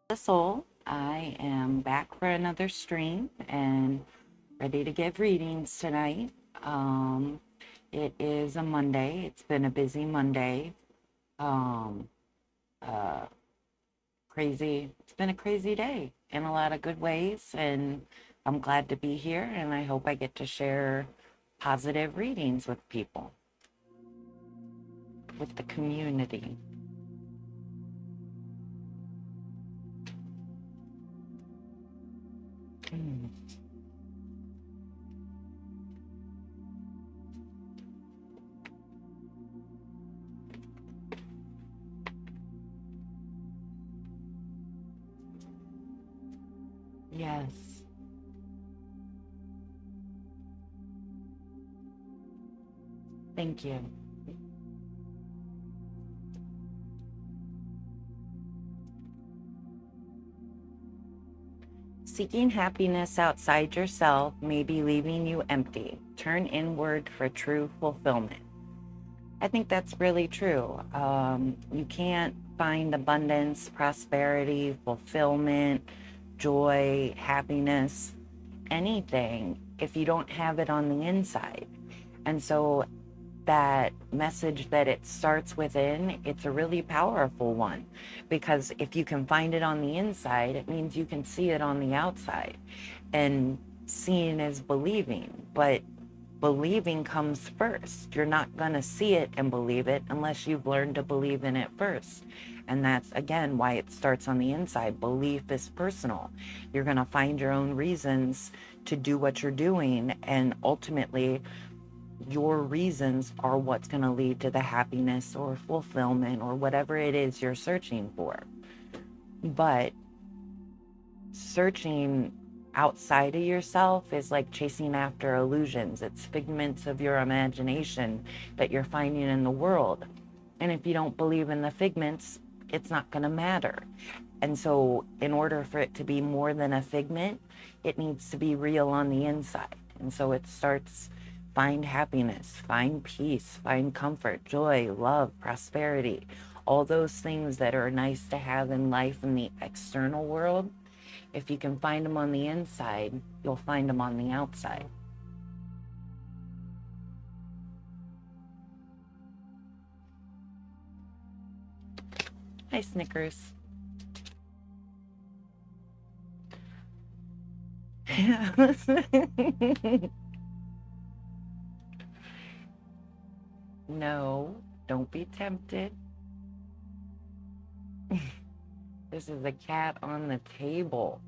The soul. I am back for another stream and ready to give readings tonight. Um, it is a Monday. It's been a busy Monday. Um, uh, Crazy. It's been a crazy day in a lot of good ways, and I'm glad to be here. And I hope I get to share positive readings with people, with the community. Mm. Yes. Thank you. Seeking happiness outside yourself may be leaving you empty. Turn inward for true fulfillment. I think that's really true. You can't find abundance, prosperity, fulfillment, joy, happiness, anything if you don't have it on the inside. And so that message that it starts within, it's a really powerful one, because if you can find it on the inside, it means you can see it on the outside. And seeing is believing, but believing comes first. You're not going to see it and believe it unless you've learned to believe in it first. And that's, again, why it starts on the inside. Belief is personal. You're going to find your own reasons to do what you're doing, and ultimately your reasons are what's going to lead to the happiness or fulfillment or whatever it is you're searching for. But searching outside of yourself is like chasing after illusions. It's figments of your imagination that you're finding in the world. And if you don't believe in the figments, it's not going to matter. And so in order for it to be more than a figment, it needs to be real on the inside. And so it starts, find happiness, find peace, find comfort, joy, love, prosperity, all those things that are nice to have in life in the external world, if you can find them on the inside, you'll find them on the outside. Hi, Snickers. No, don't be tempted. This is a cat on the table.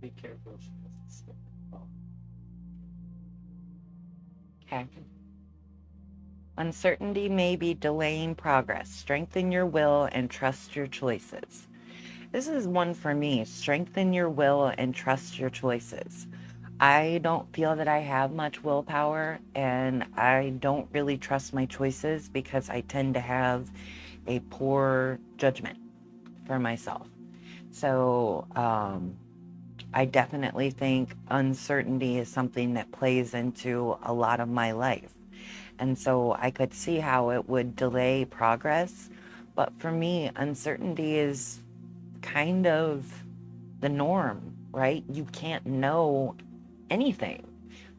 Be careful. She doesn't slip. Okay. Uncertainty may be delaying progress. Strengthen your will and trust your choices. This is one for me. Strengthen your will and trust your choices. I don't feel that I have much willpower, and I don't really trust my choices because I tend to have a poor judgment for myself. So I definitely think uncertainty is something that plays into a lot of my life. And so I could see how it would delay progress. But for me, uncertainty is kind of the norm, right? You can't know anything.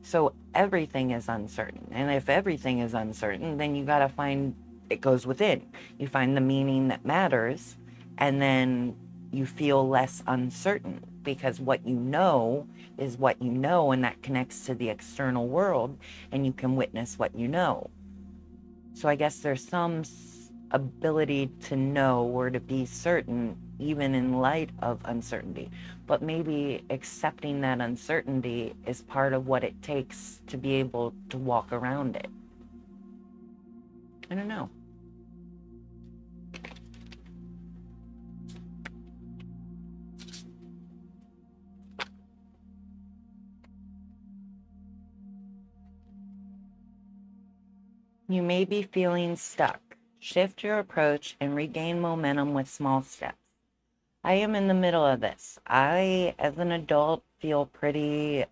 So everything is uncertain. And if everything is uncertain, then you got to find it goes within. You find the meaning that matters, and then you feel less uncertain because what you know is what you know, and that connects to the external world, and you can witness what you know. So I guess there's some ability to know or to be certain even in light of uncertainty. But maybe accepting that uncertainty is part of what it takes to be able to walk around it. I don't know. You may be feeling stuck. Shift your approach and regain momentum with small steps. I am in the middle of this. I, as an adult, feel pretty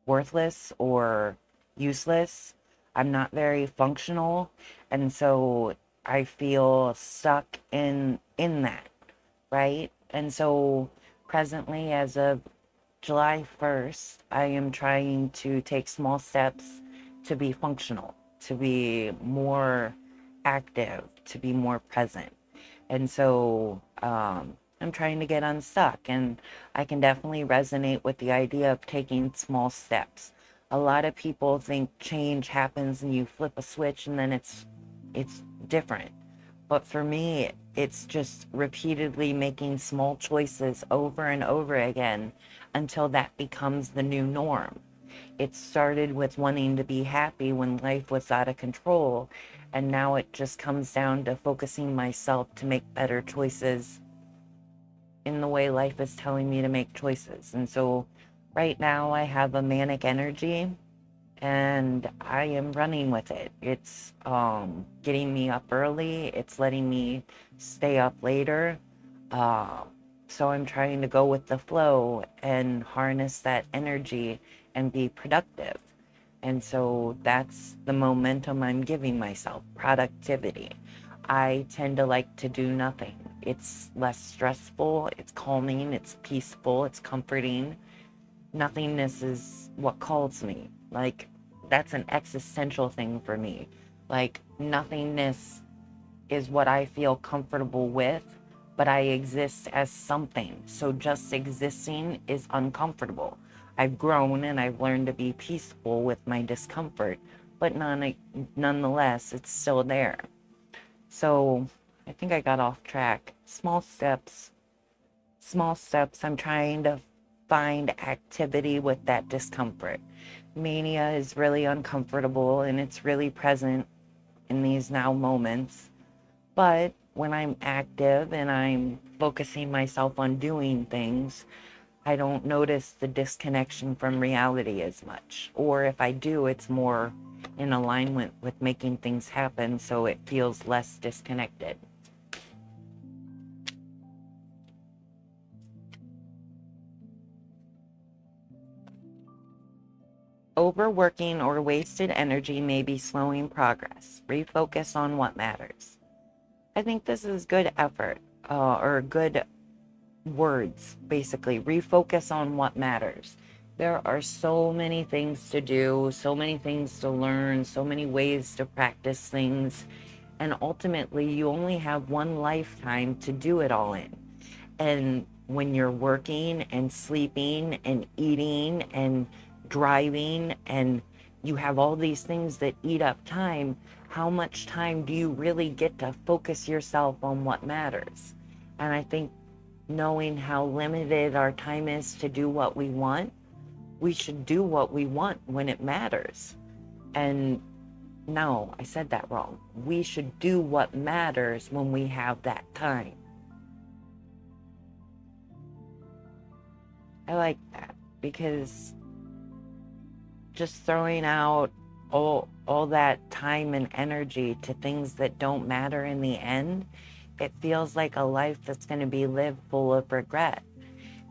worthless or useless. I'm not very functional, and so I feel stuck in that, right? And so presently, as of July 1st, I am trying to take small steps to be functional, to be more active, to be more present. And so I'm trying to get unstuck, and I can definitely resonate with the idea of taking small steps. A lot of people think change happens and you flip a switch and then it's different. But for me, it's just repeatedly making small choices over and over again until that becomes the new norm. It started with wanting to be happy when life was out of control, and now it just comes down to focusing myself to make better choices in the way life is telling me to make choices. And so right now I have a manic energy and I am running with it. It's getting me up early. It's letting me stay up later. Uh, so I'm trying to go with the flow and harness that energy and be productive. And so that's the momentum I'm giving myself, productivity. I tend to like to do nothing. It's less stressful, it's calming, it's peaceful, it's comforting. Nothingness is what calls me. Like, that's an existential thing for me. Like, nothingness is what I feel comfortable with, but I exist as something. So just existing is uncomfortable. I've grown and I've learned to be peaceful with my discomfort, but nonetheless, it's still there. So I think I got off track. Small steps. Small steps. I'm trying to find activity with that discomfort. Mania is really uncomfortable and it's really present in these now moments. But when I'm active and I'm focusing myself on doing things, I don't notice the disconnection from reality as much. Or if I do, it's more in alignment with making things happen, so it feels less disconnected. Overworking or wasted energy may be slowing progress. Refocus on what matters. I think this is good effort, or good words, basically. Refocus on what matters. There are so many things to do, so many things to learn, so many ways to practice things. And ultimately, you only have one lifetime to do it all in. And when you're working and sleeping and eating and driving and you have all these things that eat up time, how much time do you really get to focus yourself on what matters? And I think knowing how limited our time is to do what we want, we should do what we want when it matters. And no, I said that wrong. We should do what matters when we have that time. I like that, because just throwing out all that time and energy to things that don't matter in the end, it feels like a life that's going to be lived full of regret.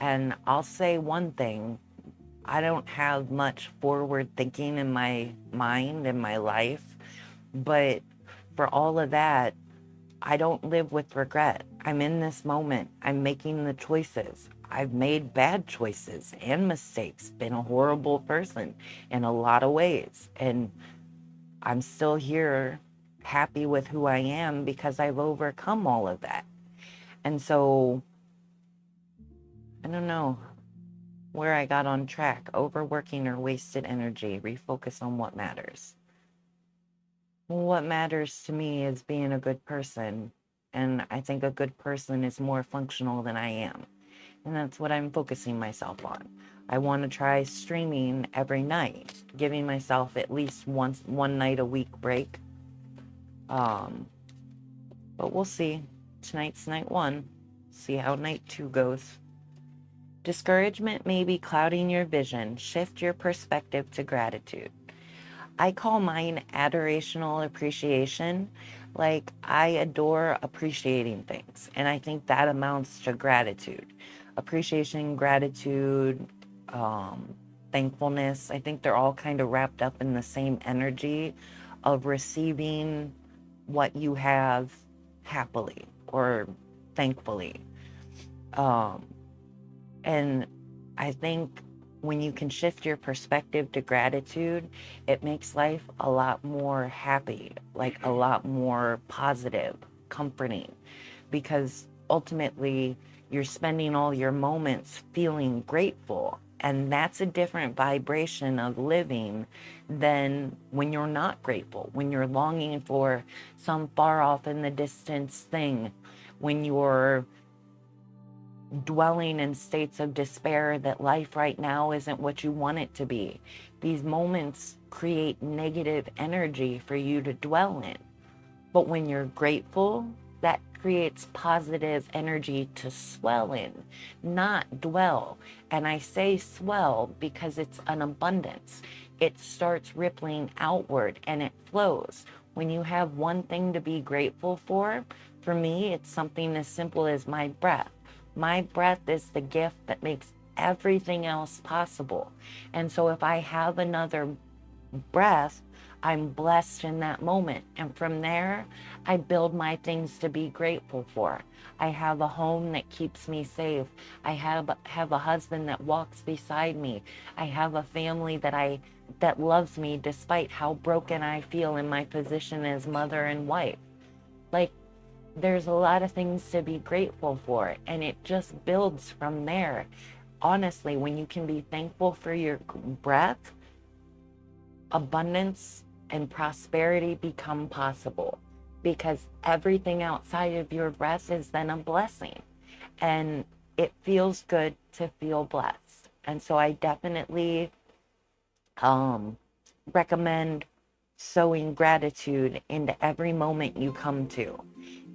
And I'll say one thing, I don't have much forward thinking in my mind, in my life, but for all of that, I don't live with regret. I'm in this moment. I'm making the choices. I've made bad choices and mistakes, been a horrible person in a lot of ways. And I'm still here happy with who I am because I've overcome all of that. And so, I don't know where I got on track. Overworking or wasted energy. Refocus on what matters. What matters to me is being a good person. And I think a good person is more functional than I am. And that's what I'm focusing myself on. I want to try streaming every night, giving myself at least one night a week break. But we'll see. Tonight's night 1. See how night 2 goes. Discouragement may be clouding your vision. Shift your perspective to gratitude. I call mine adorational appreciation. Like, I adore appreciating things. And I think that amounts to gratitude. Appreciation, gratitude, thankfulness. I think they're all kind of wrapped up in the same energy of receiving what you have happily or thankfully. And I think when you can shift your perspective to gratitude, it makes life a lot more happy, like a lot more positive, comforting, because ultimately you're spending all your moments feeling grateful. And that's a different vibration of living than when you're not grateful, when you're longing for some far off in the distance thing, when you're dwelling in states of despair that life right now isn't what you want it to be. These moments create negative energy for you to dwell in. But when you're grateful, that creates positive energy to swell in, not dwell. And I say swell because it's an abundance. It starts rippling outward and it flows. When you have one thing to be grateful for me, it's something as simple as my breath. My breath is the gift that makes everything else possible. And so if I have another breath, I'm blessed in that moment. And from there, I build my things to be grateful for. I have a home that keeps me safe. I have a husband that walks beside me. I have a family that loves me despite how broken I feel in my position as mother and wife. Like, there's a lot of things to be grateful for, and it just builds from there. Honestly, when you can be thankful for your breath, abundance and prosperity become possible, because everything outside of your breath is then a blessing, and it feels good to feel blessed. And so I definitely recommend sowing gratitude into every moment you come to.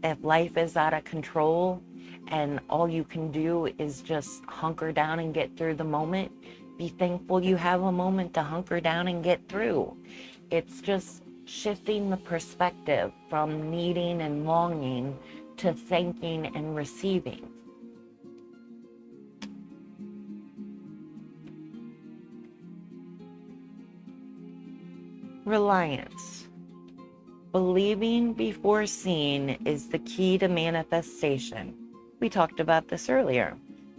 If life is out of control and all you can do is just hunker down and get through the moment, be thankful you have a moment to hunker down and get through. It's just shifting the perspective from needing and longing to thanking and receiving. Reliance. Believing before seeing is the key to manifestation. We talked about this earlier.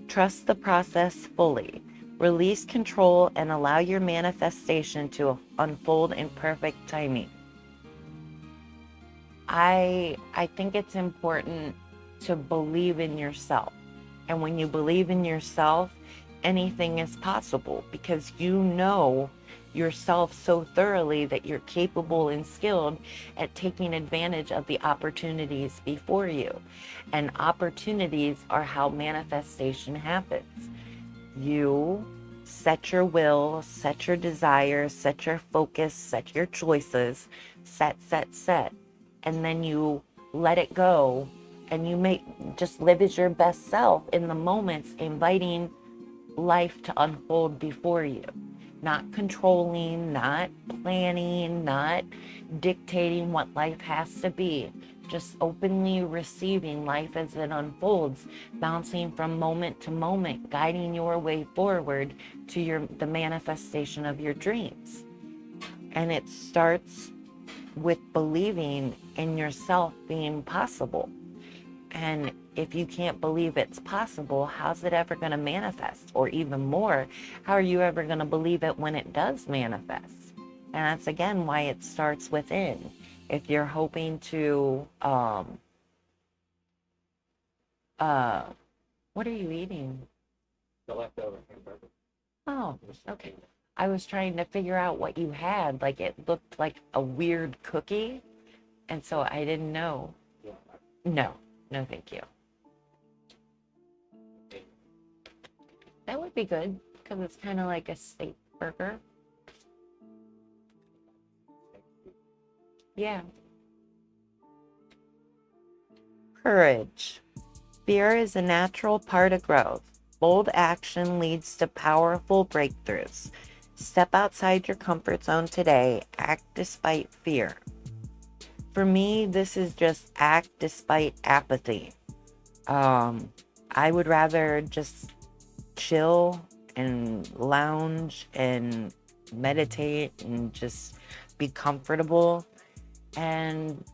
Trust the process fully. Release control and allow your manifestation to unfold in perfect timing. I think it's important to believe in yourself. And when you believe in yourself, anything is possible because you know yourself so thoroughly that you're capable and skilled at taking advantage of the opportunities before you. And opportunities are how manifestation happens. You set your will, set your desires, set your focus, set your choices, set. And then you let it go and you just live as your best self in the moments, inviting life to unfold before you. Not controlling, not planning, not dictating what life has to be. Just openly receiving life as it unfolds, bouncing from moment to moment, guiding your way forward to the manifestation of your dreams. And it starts with believing in yourself being possible. And if you can't believe it's possible, how's it ever going to manifest? Or even more, how are you ever going to believe it when it does manifest? And that's again why it starts within. If you're hoping to, what are you eating? The leftover hamburger. Oh, okay. I was trying to figure out what you had. Like it looked like a weird cookie. And so I didn't know. Yeah. No, thank you. That would be good because it's kind of like a steak burger. Yeah. Courage. Fear is a natural part of growth. Bold action leads to powerful breakthroughs. Step outside your comfort zone today. Act despite fear. For me, this is just act despite apathy. I would rather just chill and lounge and meditate and just be comfortable. And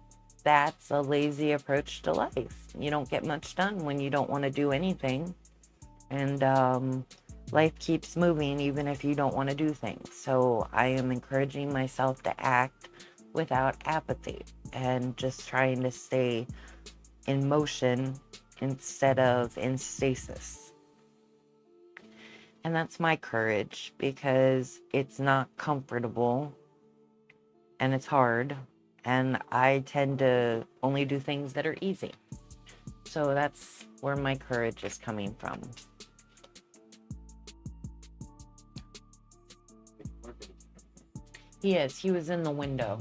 that's a lazy approach to life. You don't get much done when you don't want to do anything. And life keeps moving even if you don't want to do things. So I am encouraging myself to act without apathy and just trying to stay in motion instead of in stasis. And that's my courage because it's not comfortable and it's hard. And I tend to only do things that are easy. So that's where my courage is coming from. He is. He was in the window.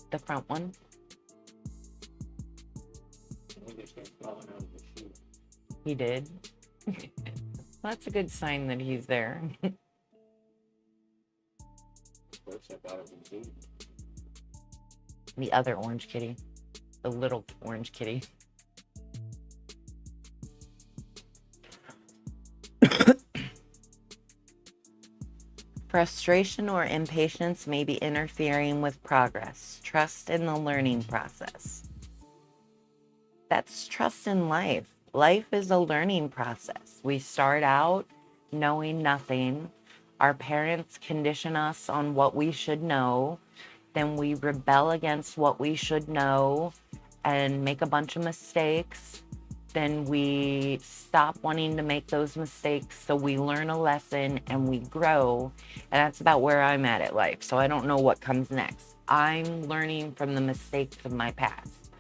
The front one. He did. Well, that's a good sign that he's there. The other orange kitty. The little orange kitty. Frustration or impatience may be interfering with progress. Trust in the learning process. That's trust in life. Life is a learning process. We start out knowing nothing. Our parents condition us on what we should know. Then we rebel against what we should know and make a bunch of mistakes. Then we stop wanting to make those mistakes. So we learn a lesson and we grow. And that's about where I'm at life. So I don't know what comes next. I'm learning from the mistakes of my past.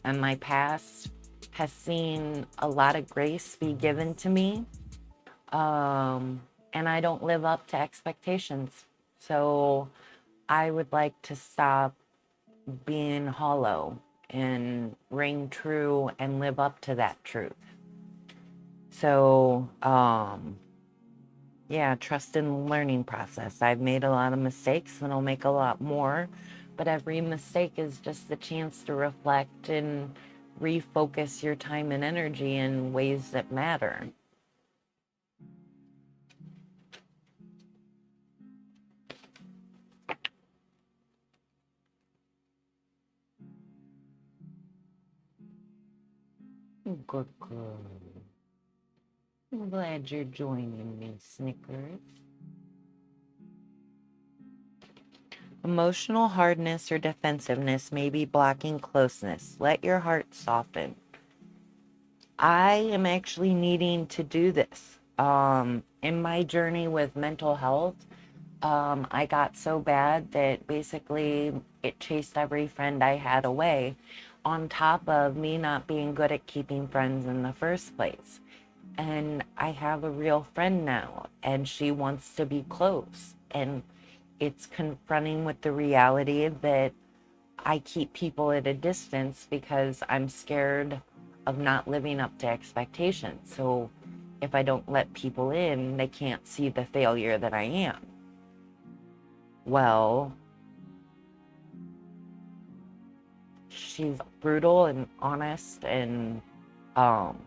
And my past has seen a lot of grace be given to me. And I don't live up to expectations. So I would like to stop being hollow and ring true and live up to that truth. So, yeah, trust in the learning process. I've made a lot of mistakes and I'll make a lot more, but every mistake is just the chance to reflect and refocus your time and energy in ways that matter. Good girl. I'm glad you're joining me, Snickers. Emotional hardness or defensiveness may be blocking closeness. Let your heart soften. I am actually needing to do this. In my journey with mental health, I got so bad that basically it chased every friend I had away, on top of me not being good at keeping friends in the first place. And I have a real friend now, and she wants to be close. And it's confronting with the reality that I keep people at a distance because I'm scared of not living up to expectations. So if I don't let people in, they can't see the failure that I am. Well, she's brutal and honest um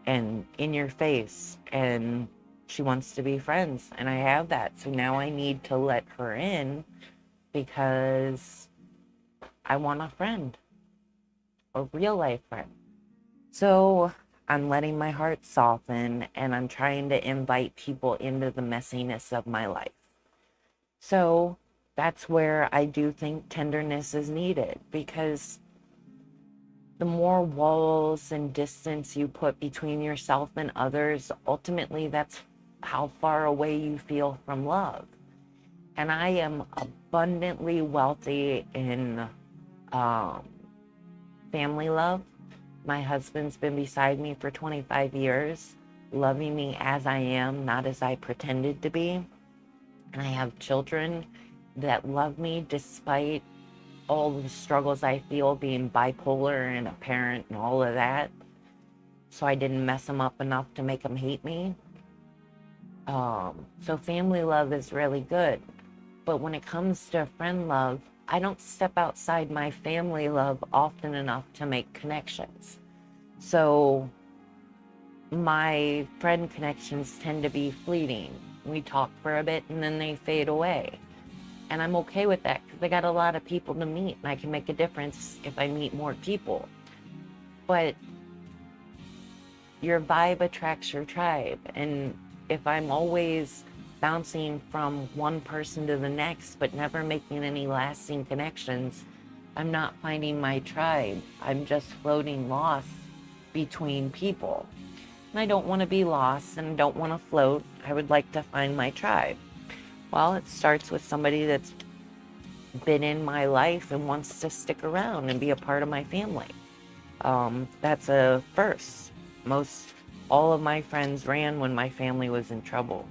and in your face, and she wants to be friends, and I have that. So now I need to let her in because I want a friend, a real life friend. So I'm letting my heart soften, and I'm trying to invite people into the messiness of my life. So that's where I do think tenderness is needed, because the more walls and distance you put between yourself and others, ultimately that's how far away you feel from love. And I am abundantly wealthy in family love. My husband's been beside me for 25 years, loving me as I am, not as I pretended to be. And I have children that love me despite all the struggles I feel being bipolar and a parent and all of that. So I didn't mess them up enough to make them hate me. So family love is really good. But when it comes to friend love, I don't step outside my family love often enough to make connections. So my friend connections tend to be fleeting. We talk for a bit and then they fade away. And I'm okay with that because I got a lot of people to meet, and I can make a difference if I meet more people. But your vibe attracts your tribe. And if I'm always bouncing from one person to the next, but never making any lasting connections, I'm not finding my tribe. I'm just floating lost between people. And I don't want to be lost, and I don't want to float. I would like to find my tribe. Well, it starts with somebody that's been in my life and wants to stick around and be a part of my family. That's a first. All of my friends ran when my family was in trouble.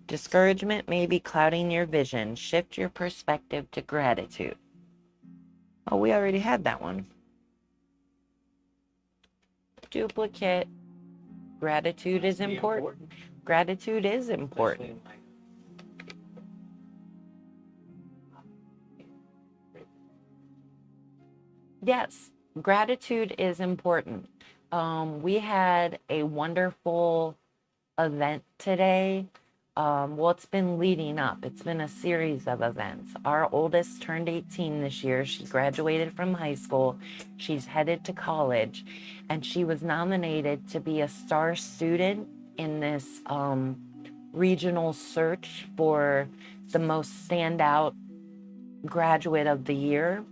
Discouragement may be clouding your vision. Shift your perspective to gratitude. Oh, we already had that one. Duplicate. Gratitude is important. Gratitude is important. Yes, gratitude is important. We had a wonderful event today. Well, it's been leading up. It's been a series of events. Our oldest turned 18 this year. She graduated from high school. She's headed to college, and she was nominated to be a star student in this regional search for the most standout graduate of the year.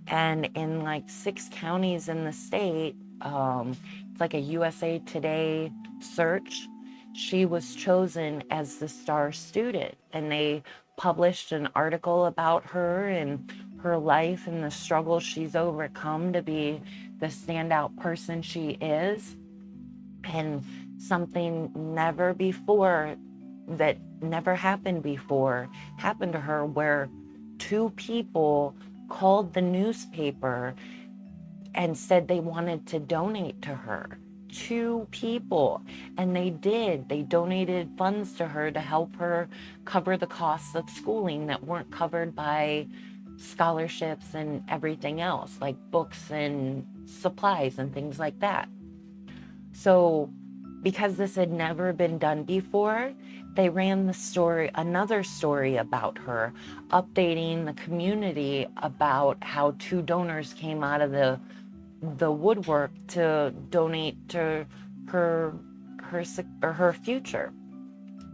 And in like 6 counties in the state, it's like a USA Today search. She was chosen as the star student, and they published an article about her and her life and the struggles she's overcome to be the standout person she is. And something that never happened before happened to her, where 2 people called the newspaper and said they wanted to donate to her. 2 people. And they did. They donated funds to her to help her cover the costs of schooling that weren't covered by scholarships and everything else, like books and supplies and things like that. So because this had never been done before, they ran another story about her, updating the community about how 2 donors came out of the woodwork to donate to her her future.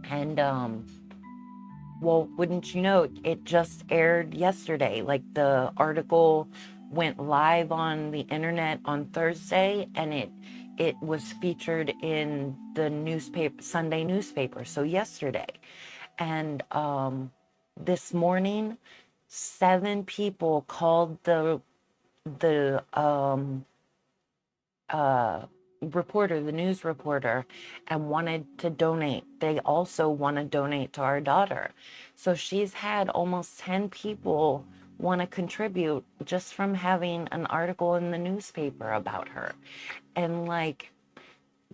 And well, wouldn't you know, it just aired yesterday. Like, the article went live on the internet on Thursday, and it was featured in the newspaper, Sunday newspaper, so yesterday. And this morning, 7 people called the reporter, the news reporter, and wanted to donate. They also want to donate to our daughter. So she's had almost 10 people want to contribute just from having an article in the newspaper about her. And like,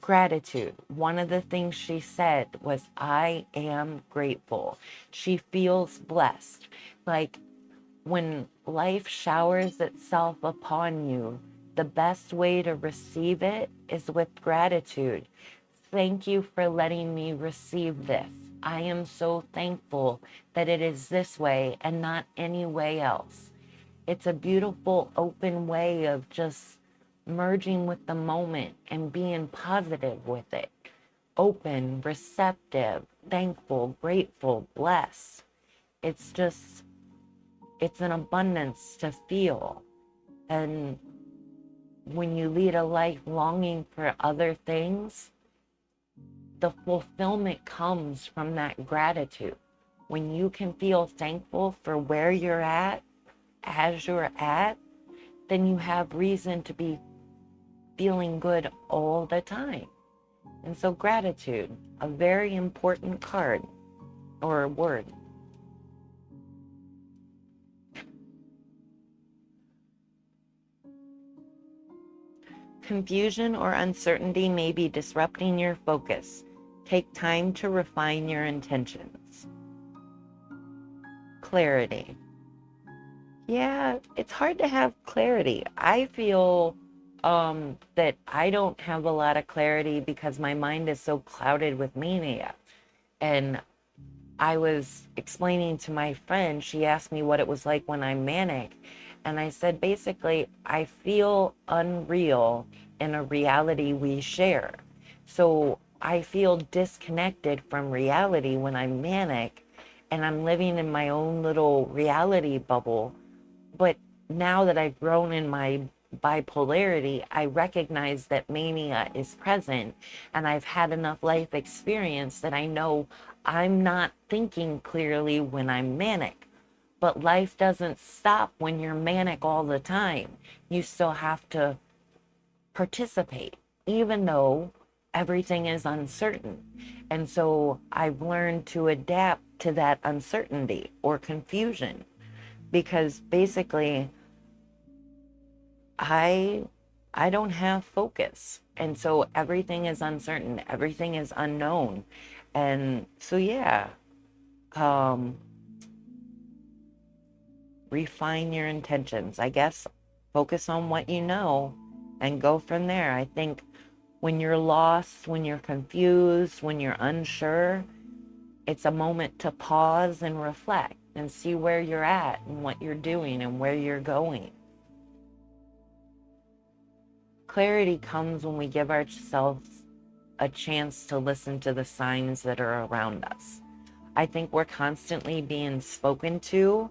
gratitude. One of the things she said was, I am grateful. She feels blessed. Like, when life showers itself upon you, the best way to receive it is with gratitude. Thank you for letting me receive this. I am so thankful that it is this way and not any way else. It's a beautiful, open way of just merging with the moment and being positive with it. Open, receptive, thankful, grateful, blessed. It's an abundance to feel. And when you lead a life longing for other things, the fulfillment comes from that gratitude. When you can feel thankful for where you're at, as you're at, then you have reason to be feeling good all the time. And so gratitude, a very important card or word. Confusion or uncertainty may be disrupting your focus. Take time to refine your intentions. Clarity. Yeah, it's hard to have clarity. I feel that I don't have a lot of clarity because my mind is so clouded with mania. And I was explaining to my friend, she asked me what it was like when I'm manic. And I said, basically, I feel unreal in a reality we share. So I feel disconnected from reality when I'm manic, and I'm living in my own little reality bubble. But now that I've grown in my bipolarity, I recognize that mania is present, and I've had enough life experience that I know I'm not thinking clearly when I'm manic. But life doesn't stop when you're manic all the time. You still have to participate, even though everything is uncertain. And so I've learned to adapt to that uncertainty or confusion, because basically I don't have focus. And so everything is uncertain, everything is unknown. And so yeah, refine your intentions. I guess focus on what you know and go from there. I think when you're lost, when you're confused, when you're unsure, it's a moment to pause and reflect and see where you're at and what you're doing and where you're going. Clarity comes when we give ourselves a chance to listen to the signs that are around us. I think we're constantly being spoken to.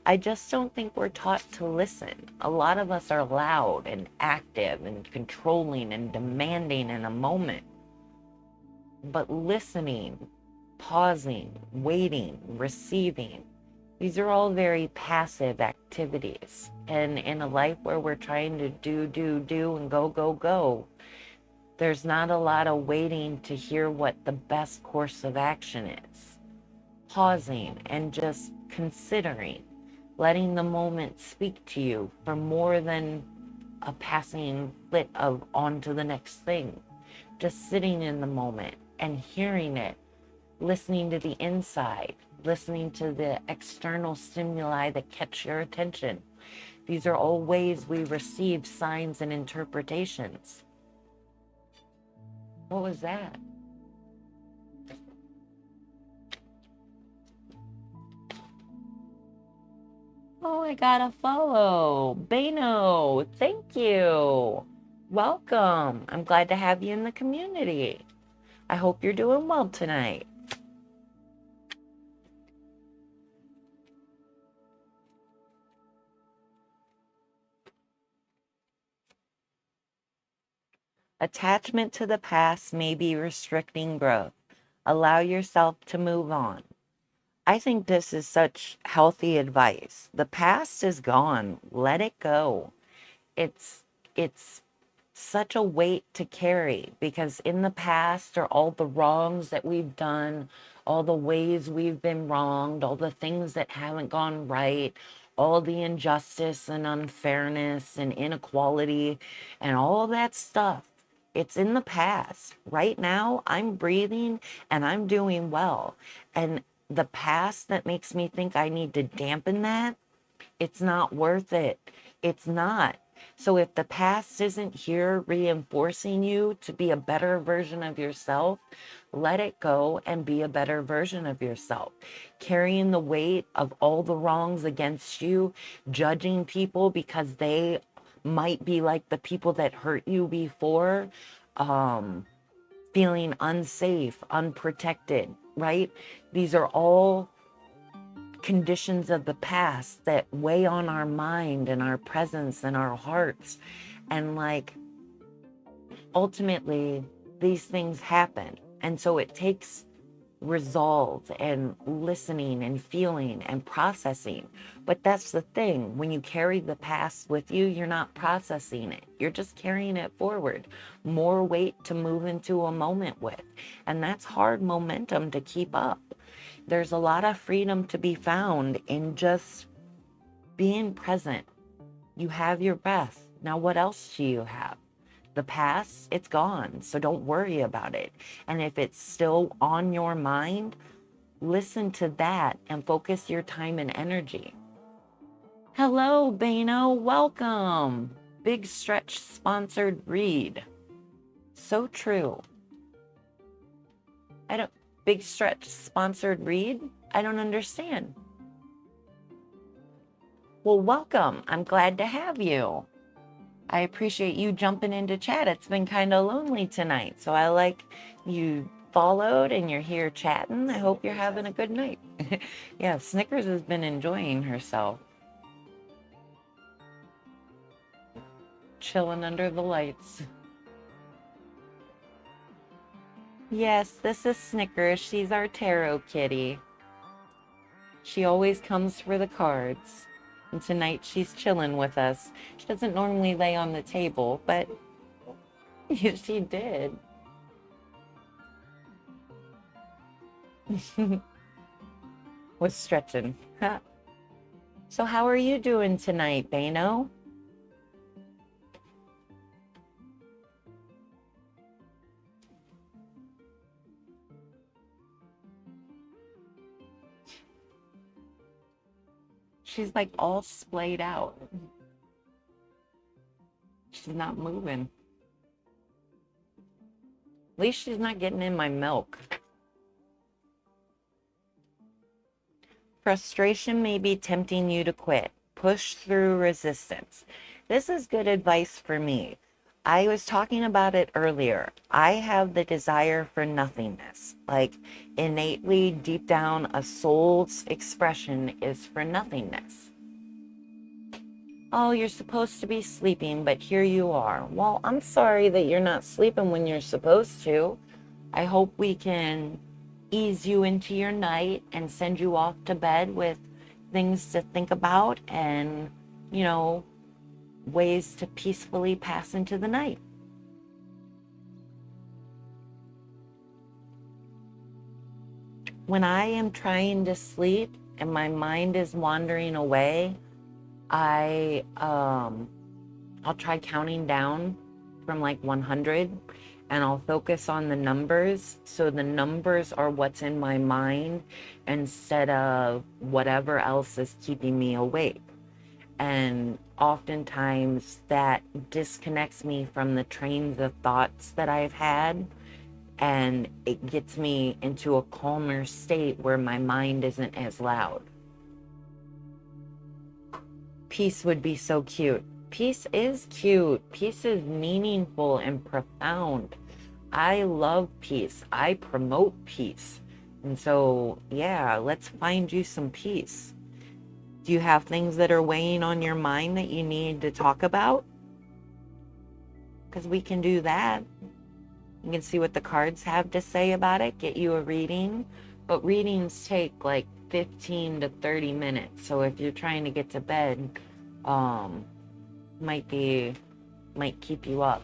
I just don't think we're taught to listen. A lot of us are loud and active and controlling and demanding in a moment. But listening, pausing, waiting, receiving, these are all very passive activities. And in a life where we're trying to do, and go, there's not a lot of waiting to hear what the best course of action is. Pausing and just considering, letting the moment speak to you for more than a passing flit of on to the next thing. Just sitting in the moment and hearing it, listening to the inside, listening to the external stimuli that catch your attention. These are all ways we receive signs and interpretations. What was that? Oh, I got a follow. Bano, thank you. Welcome. I'm glad to have you in the community. I hope you're doing well tonight. Attachment to the past may be restricting growth. Allow yourself to move on. I think this is such healthy advice. The past is gone. Let it go. It's such a weight to carry because in the past are all the wrongs that we've done, all the ways we've been wronged, all the things that haven't gone right, all the injustice and unfairness and inequality and all that stuff. It's in the past. Right now, I'm breathing and I'm doing well. And the past that makes me think I need to dampen that, it's not worth it. It's not. So if the past isn't here reinforcing you to be a better version of yourself, let it go and be a better version of yourself. Carrying the weight of all the wrongs against you, judging people because they might be like the people that hurt you before, feeling unsafe, unprotected, right? These are all conditions of the past that weigh on our mind and our presence and our hearts. And like, ultimately, these things happen. And so it takes resolve and listening and feeling and processing. But that's the thing. When you carry the past with you, you're not processing it. You're just carrying it forward. More weight to move into a moment with. And that's hard momentum to keep up. There's a lot of freedom to be found in just being present. You have your breath. Now, what else do you have? The past, it's gone. So don't worry about it. And if it's still on your mind, listen to that and focus your time and energy. Hello, Bano. Welcome. Big Stretch sponsored read. So true. Big Stretch sponsored read? I don't understand. Well, welcome. I'm glad to have you. I appreciate you jumping into chat. It's been kind of lonely tonight, so I like you followed and you're here chatting. I hope you're having a good night. Yeah, Snickers has been enjoying herself. Chilling under the lights. Yes, this is Snickers. She's our tarot kitty. She always comes for the cards. And tonight she's chilling with us. She doesn't normally lay on the table, but she did. Was stretching. So how are you doing tonight, Bano? She's like all splayed out. She's not moving. At least she's not getting in my milk. Frustration may be tempting you to quit. Push through resistance. This is good advice for me. I was talking about it earlier. I have the desire for nothingness. Like innately deep down, a soul's expression is for nothingness. Oh, you're supposed to be sleeping, but here you are. Well, I'm sorry that you're not sleeping when you're supposed to. I hope we can ease you into your night and send you off to bed with things to think about and, you know, ways to peacefully pass into the night. When I am trying to sleep and my mind is wandering away, I'll try counting down from like 100 and I'll focus on the numbers. So the numbers are what's in my mind instead of whatever else is keeping me awake. And oftentimes that disconnects me from the trains of thoughts that I've had and it gets me into a calmer state where my mind isn't as loud. Peace would be so cute. Peace is cute. Peace is meaningful and profound. I love peace. I promote peace. And so, yeah, let's find you some peace. Do you have things that are weighing on your mind that you need to talk about? Because we can do that. You can see what the cards have to say about it, get you a reading. But readings take like 15 to 30 minutes. So if you're trying to get to bed, might keep you up.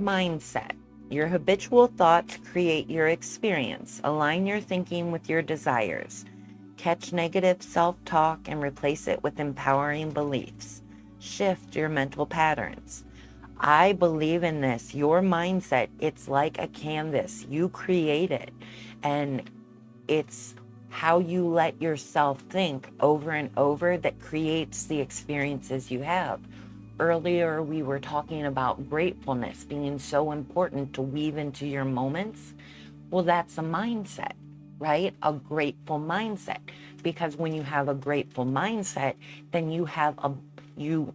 Mindset. Your habitual thoughts create your experience. Align your thinking with your desires. Catch negative self-talk and replace it with empowering beliefs. Shift your mental patterns. I believe in this. Your mindset, it's like a canvas. You create it. And it's how you let yourself think over and over that creates the experiences you have. Earlier, we were talking about gratefulness being so important to weave into your moments. Well, that's a mindset, right? A grateful mindset. Because when you have a grateful mindset, then you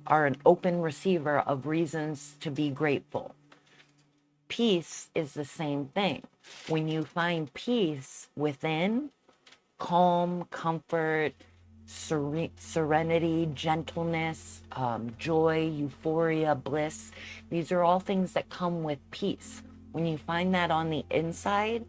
are an open receiver of reasons to be grateful. Peace is the same thing. When you find peace within, calm, comfort, serenity, gentleness, joy, euphoria, bliss. These are all things that come with peace. When you find that on the inside,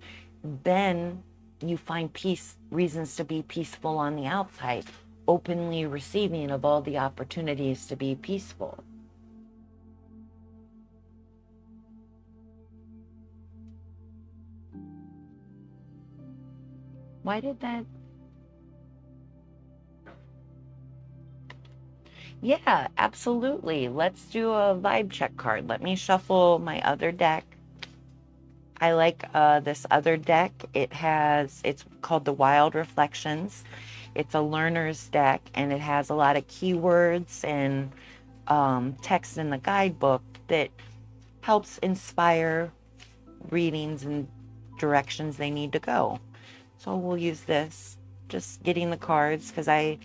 then you find peace, reasons to be peaceful on the outside, openly receiving of all the opportunities to be peaceful. Why did that? Yeah, absolutely. Let's do a vibe check card. Let me shuffle my other deck. I like this other deck. It's called the Wild Reflections. It's a learner's deck, and it has a lot of keywords and text in the guidebook that helps inspire readings and directions they need to go. So we'll use this. Just getting the cards because I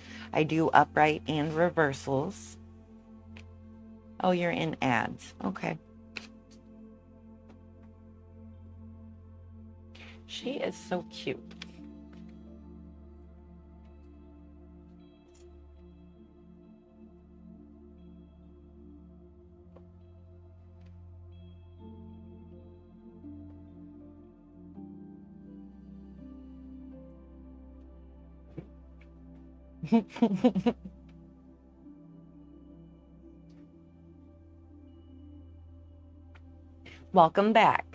do upright and reversals. Oh, you're in ads. Okay. She is so cute. Welcome back.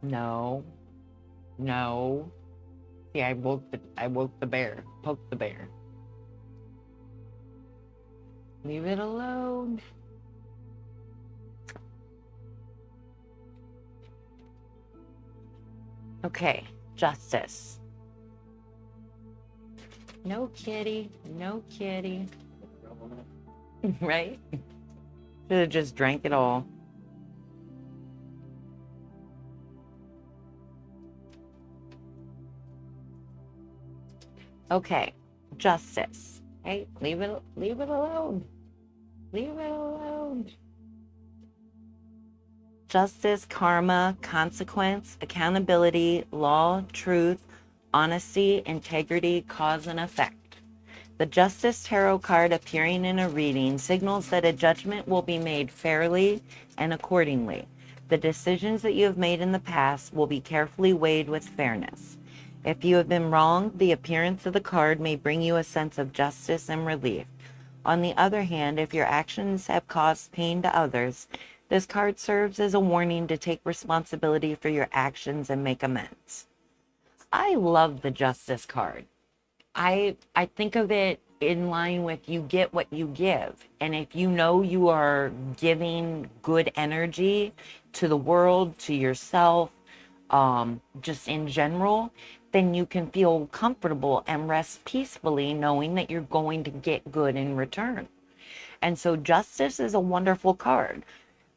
No. See, I woke the bear. Poked the bear. Leave it alone. Okay, justice. No kitty. Right? Should have just drank it all. Okay, justice. Hey, leave it alone. Leave it alone. Justice, karma, consequence, accountability, law, truth, honesty, integrity, cause and effect. The Justice Tarot card appearing in a reading signals that a judgment will be made fairly and accordingly. The decisions that you have made in the past will be carefully weighed with fairness. If you have been wronged, the appearance of the card may bring you a sense of justice and relief. On the other hand, if your actions have caused pain to others, this card serves as a warning to take responsibility for your actions and make amends. I love the Justice card. I think of it in line with you get what you give. And if you know you are giving good energy to the world, to yourself, just in general, then you can feel comfortable and rest peacefully knowing that you're going to get good in return. And so justice is a wonderful card.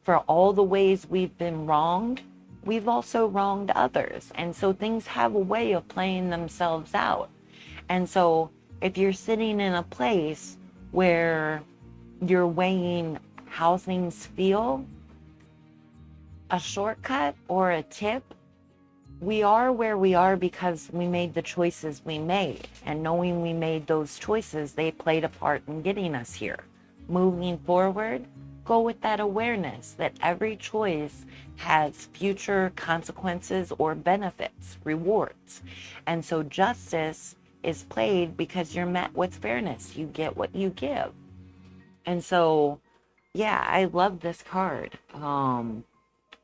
For all the ways we've been wronged, we've also wronged others. And so things have a way of playing themselves out. And so if you're sitting in a place where you're weighing how things feel, a shortcut or a tip, we are where we are because we made the choices we made. And knowing we made those choices, they played a part in getting us here. Moving forward, go with that awareness that every choice has future consequences or benefits, rewards. And so justice is played because you're met with fairness. You get what you give. And so, yeah, I love this card.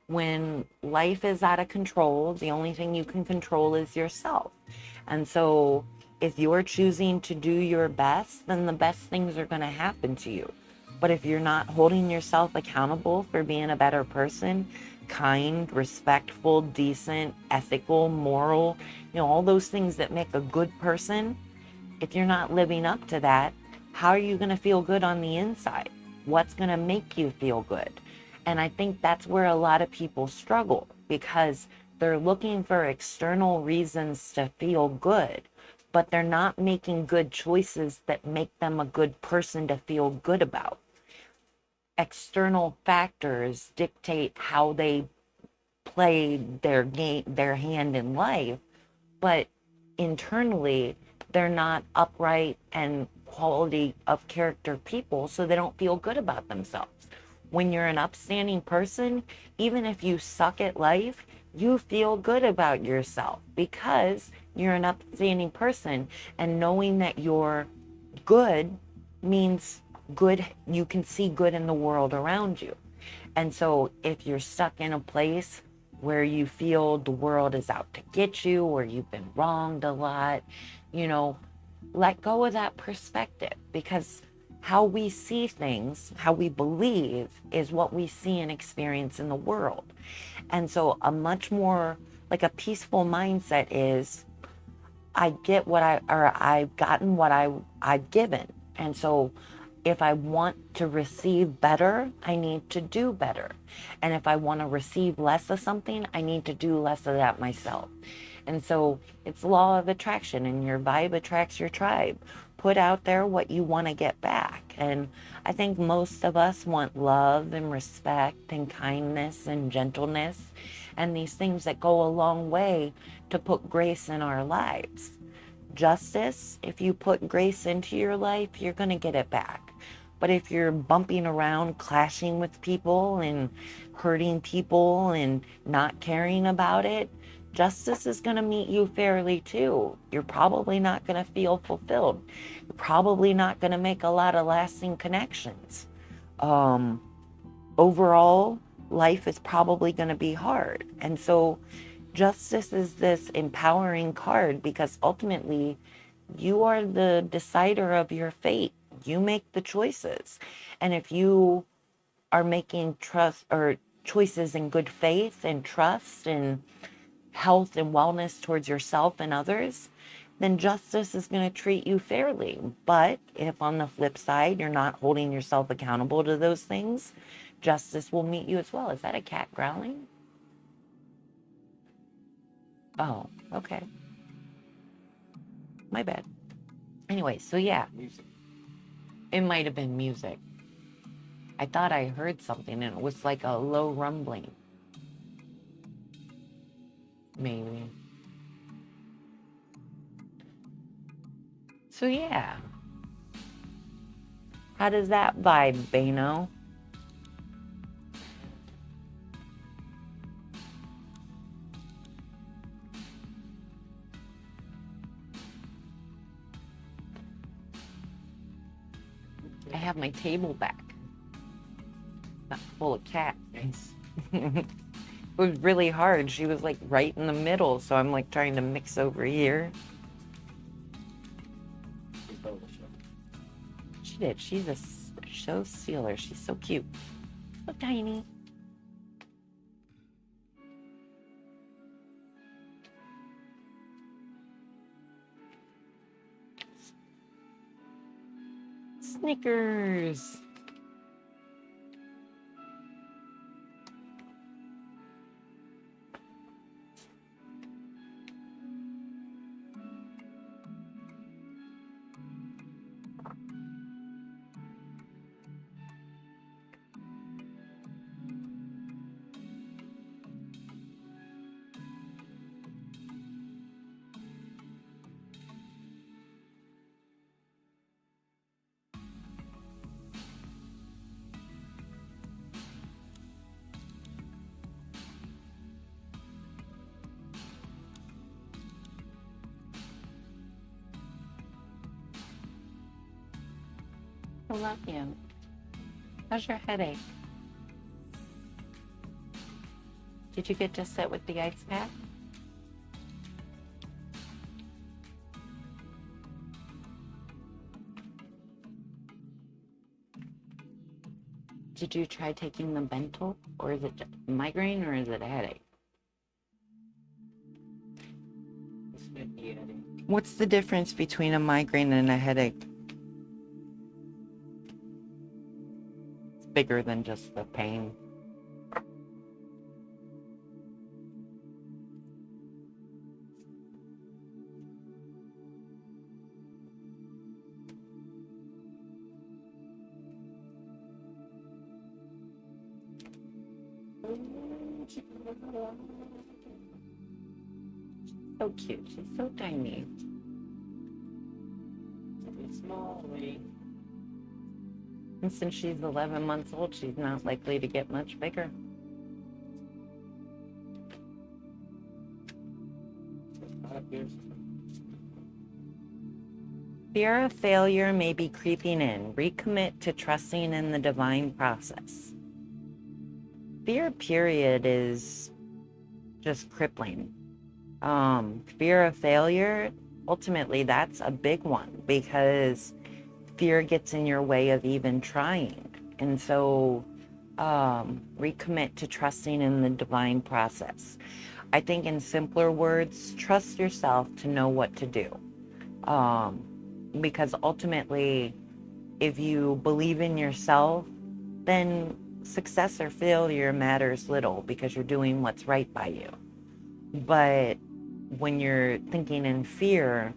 When life is out of control, the only thing you can control is yourself. And so if you're choosing to do your best, then the best things are going to happen to you. But if you're not holding yourself accountable for being a better person, kind, respectful, decent, ethical, moral, all those things that make a good person, if you're not living up to that, how are you going to feel good on the inside? What's going to make you feel good? And I think that's where a lot of people struggle, because they're looking for external reasons to feel good, but they're not making good choices that make them a good person to feel good about. External factors dictate how they play their game, their hand in life, but internally they're not upright and quality of character people, so they don't feel good about themselves. When you're an upstanding person, even if you suck at life, you feel good about yourself because you're an upstanding person, and knowing that you're good means good. You can see good in the world around you. And so if you're stuck in a place where you feel the world is out to get you, or you've been wronged a lot, let go of that perspective, because how we see things, how we believe, is what we see and experience in the world. And so a much more like a peaceful mindset is, I've gotten what I've given. And so if I want to receive better, I need to do better. And if I want to receive less of something, I need to do less of that myself. And so it's law of attraction, and your vibe attracts your tribe. Put out there what you want to get back. And I think most of us want love and respect and kindness and gentleness, and these things that go a long way to put grace in our lives. Justice, if you put grace into your life, you're going to get it back. But if you're bumping around, clashing with people and hurting people and not caring about it, justice is going to meet you fairly too. You're probably not going to feel fulfilled. You're probably not going to make a lot of lasting connections. Overall, life is probably going to be hard. And so justice is this empowering card, because ultimately you are the decider of your fate. You make the choices. And if you are making choices in good faith and trust and health and wellness towards yourself and others, then justice is going to treat you fairly. But if on the flip side, you're not holding yourself accountable to those things, justice will meet you as well. Is that a cat growling? Oh, okay. My bad. Anyway, so yeah, Music. it might have been music. I thought I heard something and it was like a low rumbling. Maybe. So yeah. How does that vibe, Bano? I have my table back. Not full of cats. It was really hard. She was like right in the middle, so I'm like trying to mix over here. She did. She's a show stealer. She's so cute. So tiny. Snickers. I love you. How's your headache? Did you get to sit with the ice pack? Did you try taking the Bentyl, or is it migraine, or is it a headache? It's 50 headache. What's the difference between a migraine and a headache? It's bigger than just the pain. So cute. She's so tiny. It's small, lady. And since she's 11 months old, she's not likely to get much bigger. 5 years. Fear of failure may be creeping in. Recommit to trusting in the divine process. Fear, period, is just crippling. Fear of failure, ultimately, that's a big one because fear gets in your way of even trying. And so recommit to trusting in the divine process. I think in simpler words, trust yourself to know what to do. Because ultimately, if you believe in yourself, then success or failure matters little because you're doing what's right by you. But when you're thinking in fear,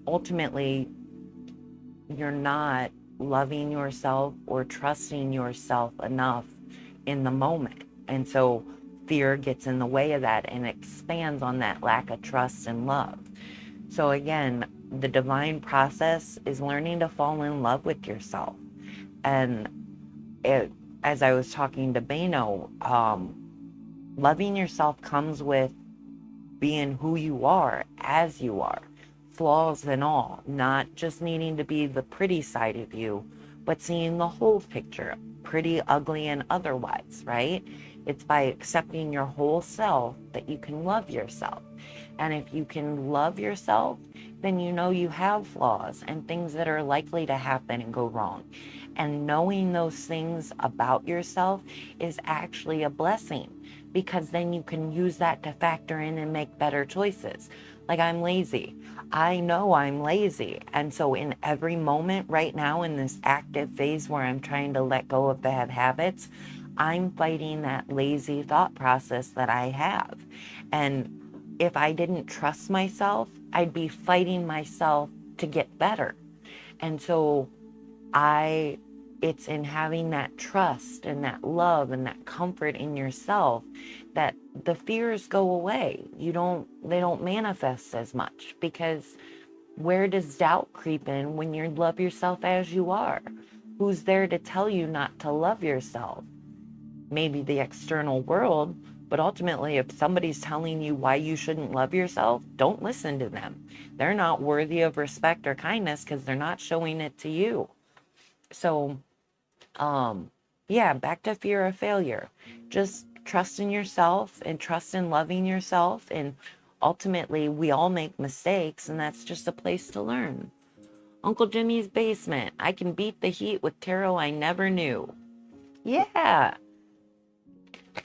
ultimately, you're not loving yourself or trusting yourself enough in the moment. And so fear gets in the way of that and expands on that lack of trust and love. So again, the divine process is learning to fall in love with yourself. And as I was talking to Beno, loving yourself comes with being who you are, as you are, flaws and all, not just needing to be the pretty side of you, but seeing the whole picture, pretty, ugly, and otherwise, right? It's by accepting your whole self that you can love yourself. And if you can love yourself, then you know you have flaws and things that are likely to happen and go wrong. And knowing those things about yourself is actually a blessing because then you can use that to factor in and make better choices. Like, I'm lazy. I know I'm lazy. And so in every moment right now in this active phase where I'm trying to let go of bad habits, I'm fighting that lazy thought process that I have. And if I didn't trust myself, I'd be fighting myself to get better. And so it's in having that trust and that love and that comfort in yourself that the fears go away. They don't manifest as much, because where does doubt creep in when you love yourself as you are? Who's there to tell you not to love yourself? Maybe the external world, but ultimately, if somebody's telling you why you shouldn't love yourself, don't listen to them. They're not worthy of respect or kindness because they're not showing it to you. So, back to fear of failure. Just trust in yourself and trust in loving yourself. And ultimately, we all make mistakes, and that's just a place to learn. Uncle Jimmy's basement. I can beat the heat with tarot I never knew. Yeah.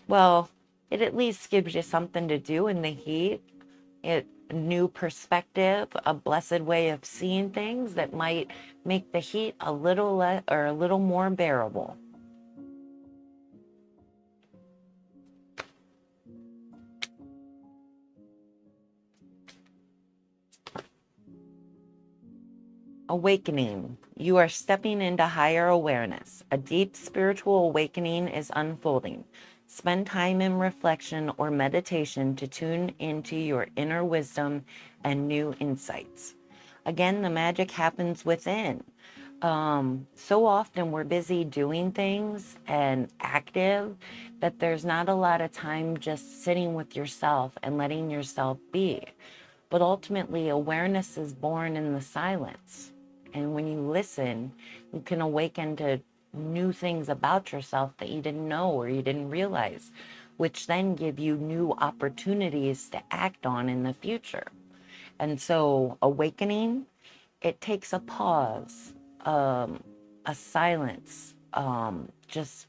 Well, it at least gives you something to do in the heat. A new perspective, a blessed way of seeing things that might make the heat a little less or a little more bearable. Awakening. You are stepping into higher awareness. A deep spiritual awakening is unfolding. Spend time in reflection or meditation to tune into your inner wisdom and new insights. Again, the magic happens within. So often we're busy doing things and active that there's not a lot of time just sitting with yourself and letting yourself be. But ultimately, awareness is born in the silence. And when you listen, you can awaken to new things about yourself that you didn't know or you didn't realize, which then give you new opportunities to act on in the future. And so awakening, it takes a pause, a silence, just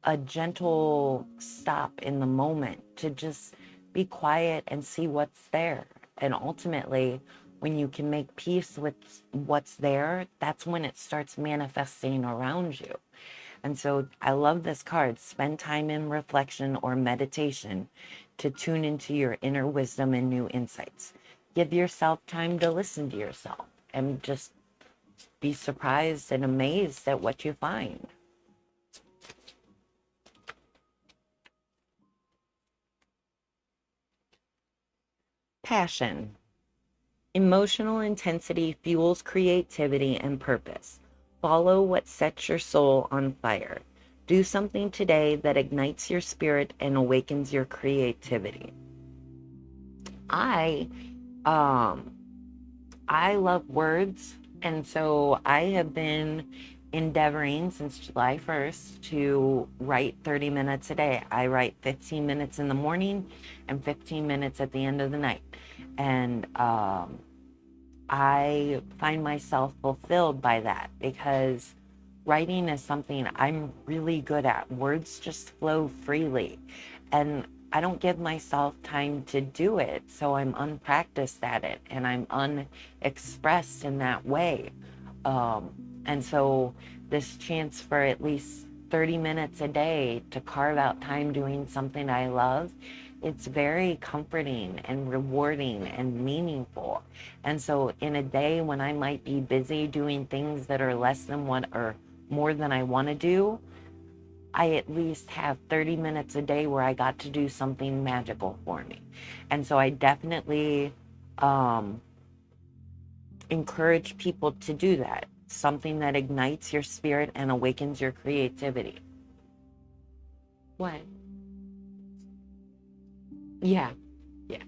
a gentle stop in the moment to just be quiet and see what's there. And ultimately, when you can make peace with what's there, that's when it starts manifesting around you. And so I love this card. Spend time in reflection or meditation to tune into your inner wisdom and new insights. Give yourself time to listen to yourself and just be surprised and amazed at what you find. Passion. Emotional intensity fuels creativity and purpose. Follow what sets your soul on fire. Do something today that ignites your spirit and awakens your creativity. I love words, and so I have been endeavoring since July 1st to write 30 minutes a day. I write 15 minutes in the morning and 15 minutes at the end of the night. And I find myself fulfilled by that because writing is something I'm really good at. Words just flow freely, and I don't give myself time to do it, so I'm unpracticed at it and I'm unexpressed in that way. And so this chance for at least 30 minutes a day to carve out time doing something I love, it's very comforting and rewarding and meaningful. And so in a day when I might be busy doing things that are less than what or more than I want to do, I at least have 30 minutes a day where I got to do something magical for me. And so I definitely encourage people to do that. Something that ignites your spirit and awakens your creativity. What? Yeah. Yeah.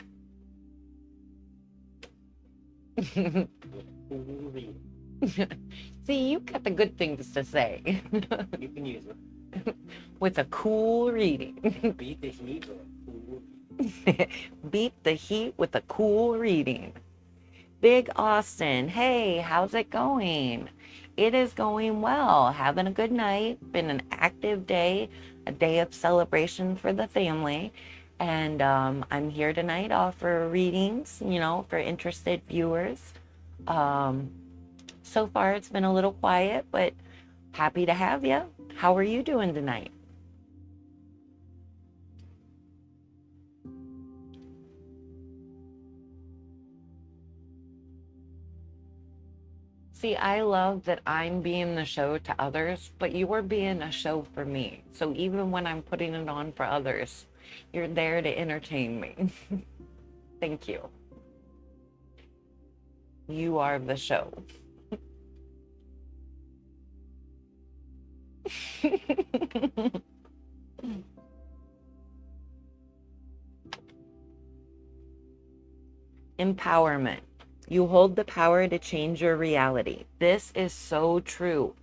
See, you got the good things to say. You can use it. With a cool reading. Beat the heat with a cool. Beat the heat with a cool reading. Big Austin, hey, how's it going? It is going well. Having a good night. Been an active day, a day of celebration for the family. And I'm here tonight to offer readings, for interested viewers. So far, it's been a little quiet, but happy to have you. How are you doing tonight? See, I love that I'm being the show to others, but you are being a show for me. So even when I'm putting it on for others, you're there to entertain me. Thank you. You are the show. Empowerment. You hold the power to change your reality. This is so true.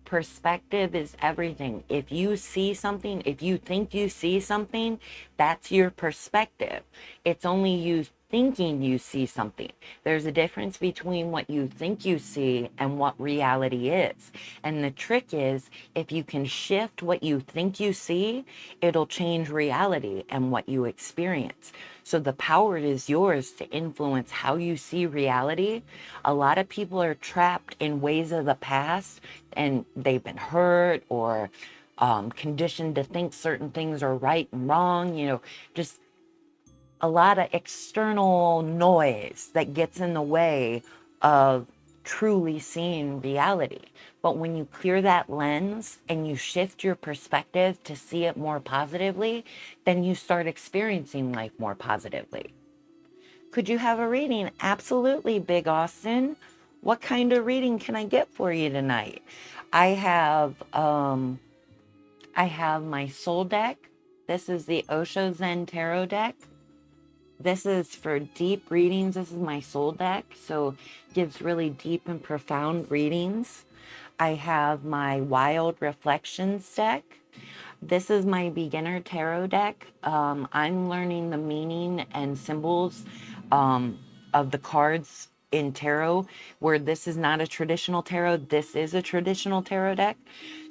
Perspective is everything. If you see something, if you think you see something, that's your perspective. It's only you thinking you see something. There's a difference between what you think you see and what reality is. And the trick is, if you can shift what you think you see, it'll change reality and what you experience. So the power is yours to influence how you see reality. A lot of people are trapped in ways of the past, and they've been hurt or conditioned to think certain things are right and wrong, just a lot of external noise that gets in the way of truly seeing reality. But when you clear that lens and you shift your perspective to see it more positively, then you start experiencing life more positively. Could you have a reading? Absolutely, Big Austin. What kind of reading can I get for you tonight? I have my soul deck. This is the Osho Zen Tarot deck. This is for deep readings. This is my soul deck, so gives really deep and profound readings. I have my Wild Reflections deck. This is my beginner tarot deck. I'm learning the meaning and symbols of the cards in tarot, where this is not a traditional tarot. This is a traditional tarot deck.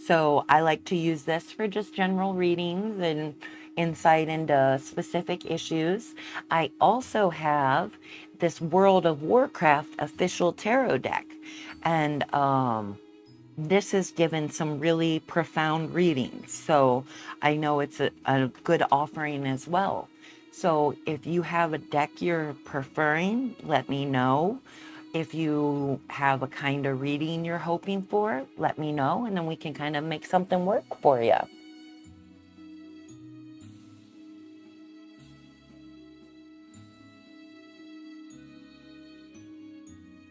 So I like to use this for just general readings and insight into specific issues. I also have this World of Warcraft official tarot deck. And this has given some really profound readings. So I know it's a good offering as well. So if you have a deck you're preferring, let me know. If you have a kind of reading you're hoping for, let me know, and then we can kind of make something work for you.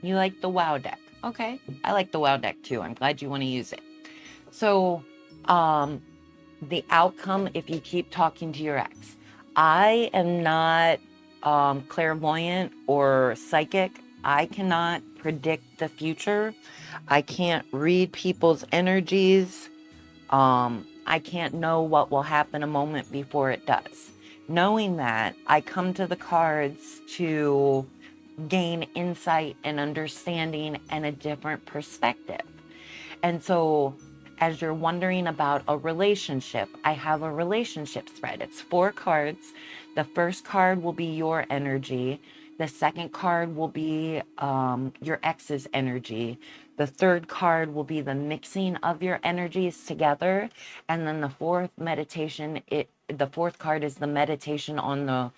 You like the WoW deck. Okay, I like the WoW deck too. I'm glad you want to use it. So, the outcome if you keep talking to your ex. I am not clairvoyant or psychic. I cannot predict the future. I can't read people's energies. I can't know what will happen a moment before it does. Knowing that, I come to the cards to gain insight and understanding and a different perspective. And so as you're wondering about a relationship, I have a relationship spread. It's 4 cards. The first card will be your energy. The second card will be your ex's energy. The third card will be the mixing of your energies together. And then the fourth card is the meditation on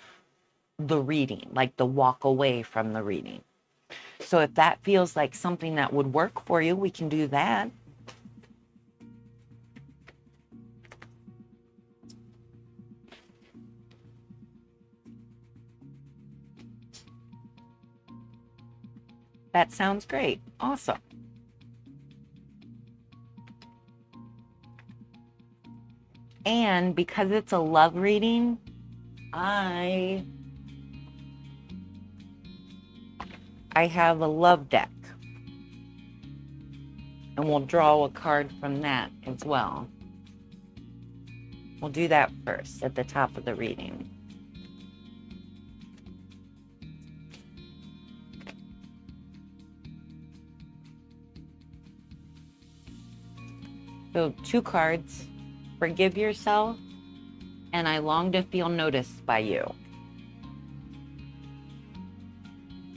the reading, like the walk away from the reading. So if that feels like something that would work for you, we can do that. That sounds great. Awesome. And because it's a love reading, I have a love deck. And we'll draw a card from that as well. We'll do that first at the top of the reading. So 2 cards, forgive yourself, and I long to feel noticed by you.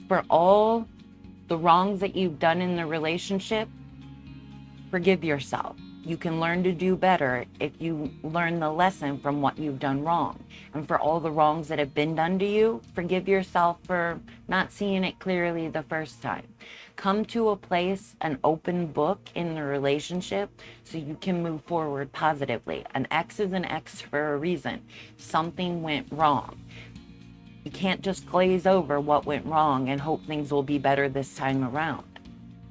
For all the wrongs that you've done in the relationship, forgive yourself. You can learn to do better if you learn the lesson from what you've done wrong. And for all the wrongs that have been done to you, forgive yourself for not seeing it clearly the first time. Come to a place, an open book in the relationship, so you can move forward positively. An ex is an ex for a reason. Something went wrong. You can't just glaze over what went wrong and hope things will be better this time around.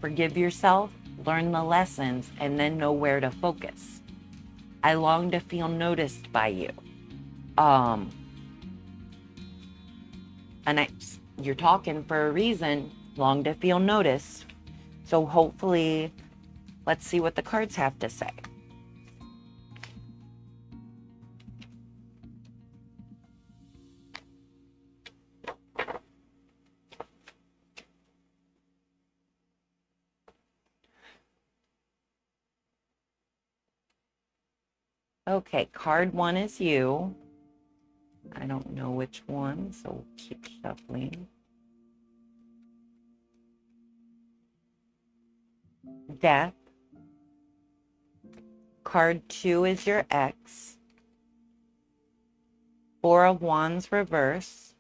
Forgive yourself, learn the lessons, and then know where to focus. I long to feel noticed by you. You're talking for a reason, long to feel noticed. So hopefully, let's see what the cards have to say. Okay, card 1 is you. I don't know which one, so we'll keep shuffling. Death. Card 2 is your ex. 4 of Wands reverse.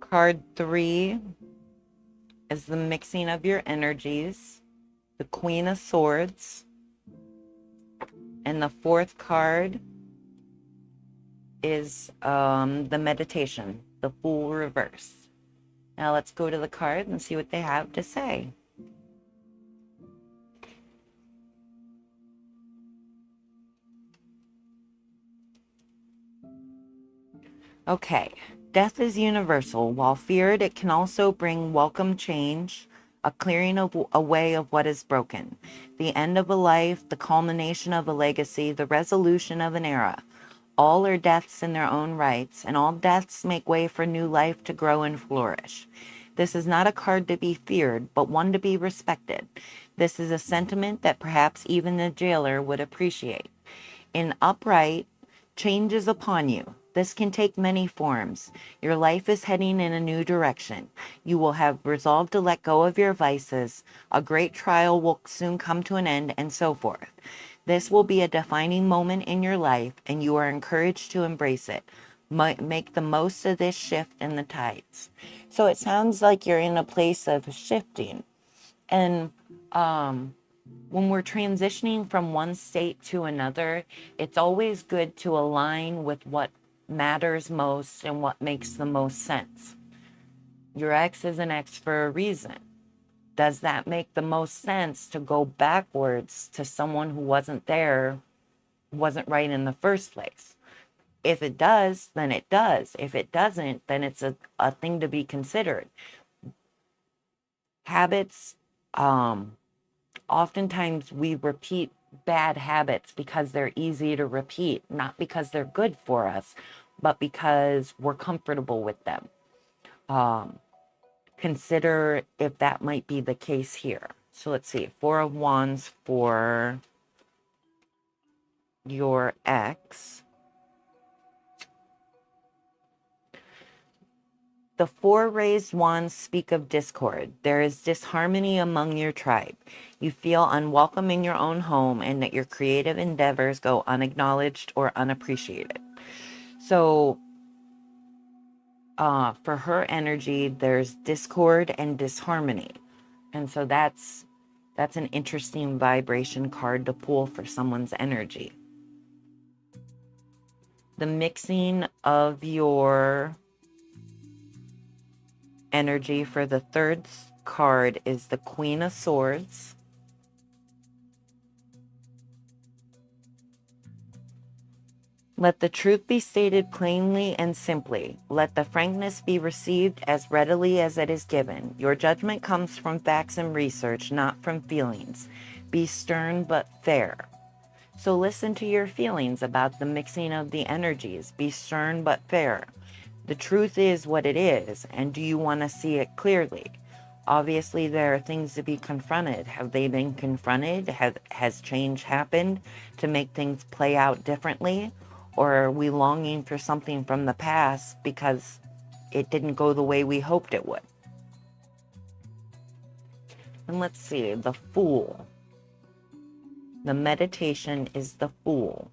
Card 3 is the mixing of your energies. The Queen of Swords. And the 4th card is the meditation, the Fool reverse. Now let's go to the card and see what they have to say. Okay, death is universal. While feared, it can also bring welcome change, a clearing away of what is broken, the end of a life, the culmination of a legacy, the resolution of an era. All are deaths in their own rights, and all deaths make way for new life to grow and flourish. This is not a card to be feared, but one to be respected. This is a sentiment that perhaps even the jailer would appreciate. In upright, change is upon you. This can take many forms. Your life is heading in a new direction. You will have resolved to let go of your vices. A great trial will soon come to an end, and so forth. This will be a defining moment in your life, and you are encouraged to embrace it. Make the most of this shift in the tides. So it sounds like you're in a place of shifting. And when we're transitioning from one state to another, it's always good to align with what matters most and what makes the most sense. Your ex is an ex for a reason. Does that make the most sense to go backwards to someone who wasn't there, wasn't right in the first place? If it does, then it does. If it doesn't, then it's a thing to be considered. Habits, oftentimes we repeat bad habits because they're easy to repeat, not because they're good for us, but because we're comfortable with them. Consider if that might be the case here. So let's see, 4 of Wands for your ex. The 4 raised wands speak of discord. There is disharmony among your tribe. You feel unwelcome in your own home and that your creative endeavors go unacknowledged or unappreciated. So for her energy, there's discord and disharmony. And so that's an interesting vibration card to pull for someone's energy. The mixing of your energy for the 3rd card is the Queen of Swords. Let the truth be stated plainly and simply. Let the frankness be received as readily as it is given. Your judgment comes from facts and research, not from feelings. Be stern but fair. So listen to your feelings about the mixing of the energies. Be stern but fair. The truth is what it is, and do you want to see it clearly? Obviously, there are things to be confronted. Have they been confronted? Has change happened to make things play out differently? Or are we longing for something from the past because it didn't go the way we hoped it would? And let's see, the Fool. The meditation is the Fool.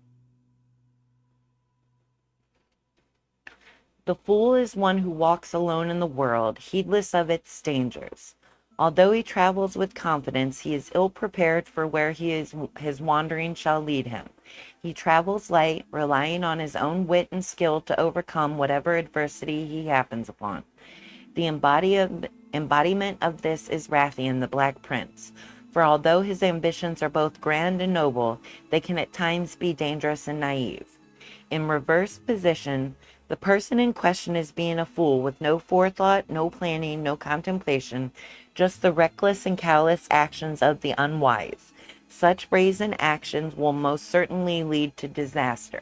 The Fool is one who walks alone in the world, heedless of its dangers. Although he travels with confidence, he is ill prepared for where his wandering shall lead him. He travels light, relying on his own wit and skill to overcome whatever adversity he happens upon. The embodiment of this is Rathian, the Black Prince. For although his ambitions are both grand and noble, they can at times be dangerous and naive. In reverse position, the person in question is being a fool with no forethought, no planning, no contemplation, just the reckless and callous actions of the unwise. Such brazen actions will most certainly lead to disaster.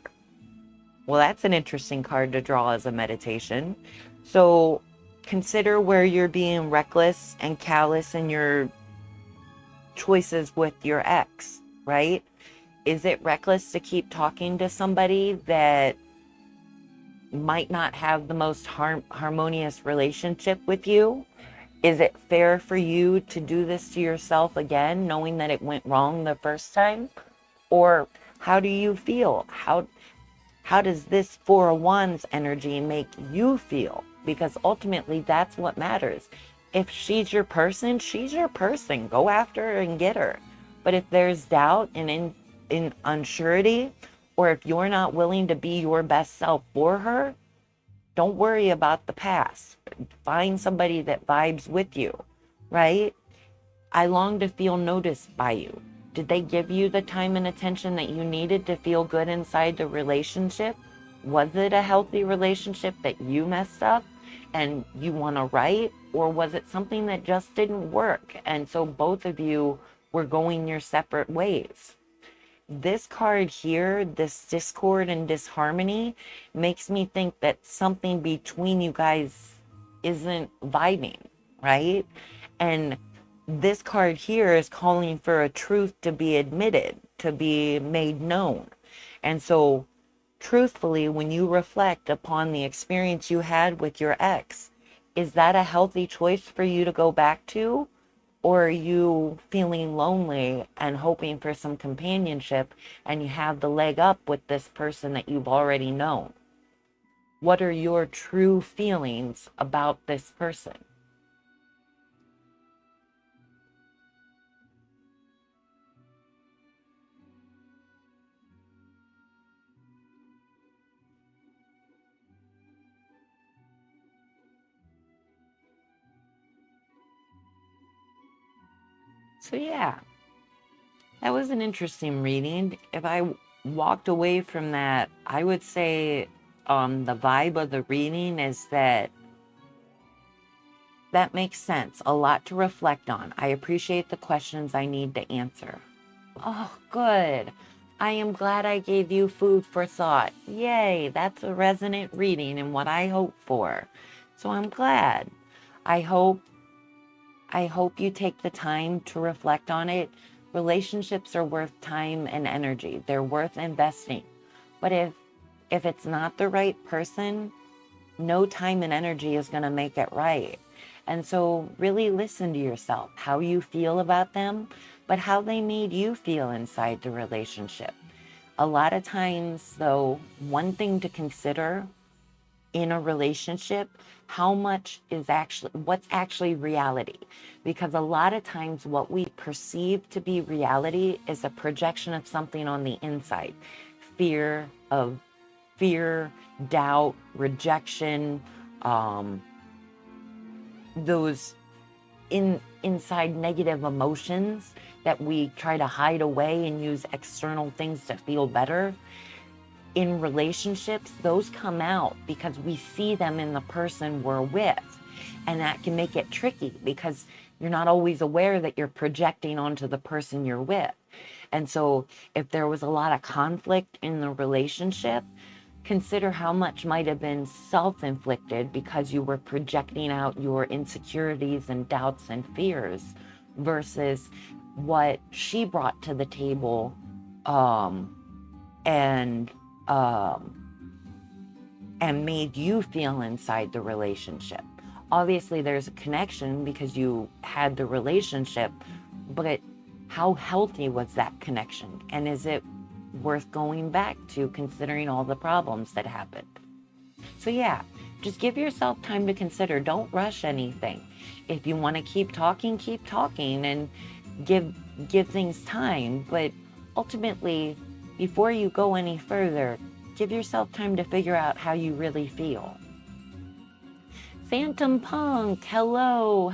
Well, that's an interesting card to draw as a meditation. So consider where you're being reckless and callous in your choices with your ex, right? Is it reckless to keep talking to somebody that might not have the most harmonious relationship with you? Is it fair for you to do this to yourself again, knowing that it went wrong the first time? Or how do you feel? How does this Four of Wands energy make you feel? Because ultimately that's what matters. If she's your person, she's your person. Go after her and get her. But if there's doubt and in unsurety, or if you're not willing to be your best self for her, don't worry about the past. Find somebody that vibes with you, right? I long to feel noticed by you. Did they give you the time and attention that you needed to feel good inside the relationship? Was it a healthy relationship that you messed up and you want to right? Or was it something that just didn't work? And so both of you were going your separate ways. This card here, this discord and disharmony, makes me think that something between you guys isn't vibing, right? And this card here is calling for a truth to be admitted, to be made known. And so, truthfully, when you reflect upon the experience you had with your ex, is that a healthy choice for you to go back to? Or are you feeling lonely and hoping for some companionship and you have the leg up with this person that you've already known? What are your true feelings about this person? So yeah, that was an interesting reading. If I walked away from that, I would say the vibe of the reading is that makes sense. A lot to reflect on. I appreciate the questions I need to answer. Oh, good. I am glad I gave you food for thought. Yay, that's a resonant reading and what I hope for. So I'm glad. I hope you take the time to reflect on it. Relationships are worth time and energy. They're worth investing. But if it's not the right person, no time and energy is going to make it right. And so really listen to yourself, how you feel about them, but how they made you feel inside the relationship. A lot of times, though, one thing to consider in a relationship, what's actually reality. Because a lot of times what we perceive to be reality is a projection of something on the inside. Fear, doubt, rejection, those inside negative emotions that we try to hide away and use external things to feel better. In relationships, those come out because we see them in the person we're with. And that can make it tricky because you're not always aware that you're projecting onto the person you're with. And so if there was a lot of conflict in the relationship, consider how much might have been self-inflicted because you were projecting out your insecurities and doubts and fears versus what she brought to the table and made you feel inside the relationship. Obviously, there's a connection because you had the relationship, but how healthy was that connection? And is it worth going back to considering all the problems that happened? So yeah, just give yourself time to consider. Don't rush anything. If you want to keep talking and give things time. But ultimately, before you go any further, give yourself time to figure out how you really feel. Phantom Punk, hello.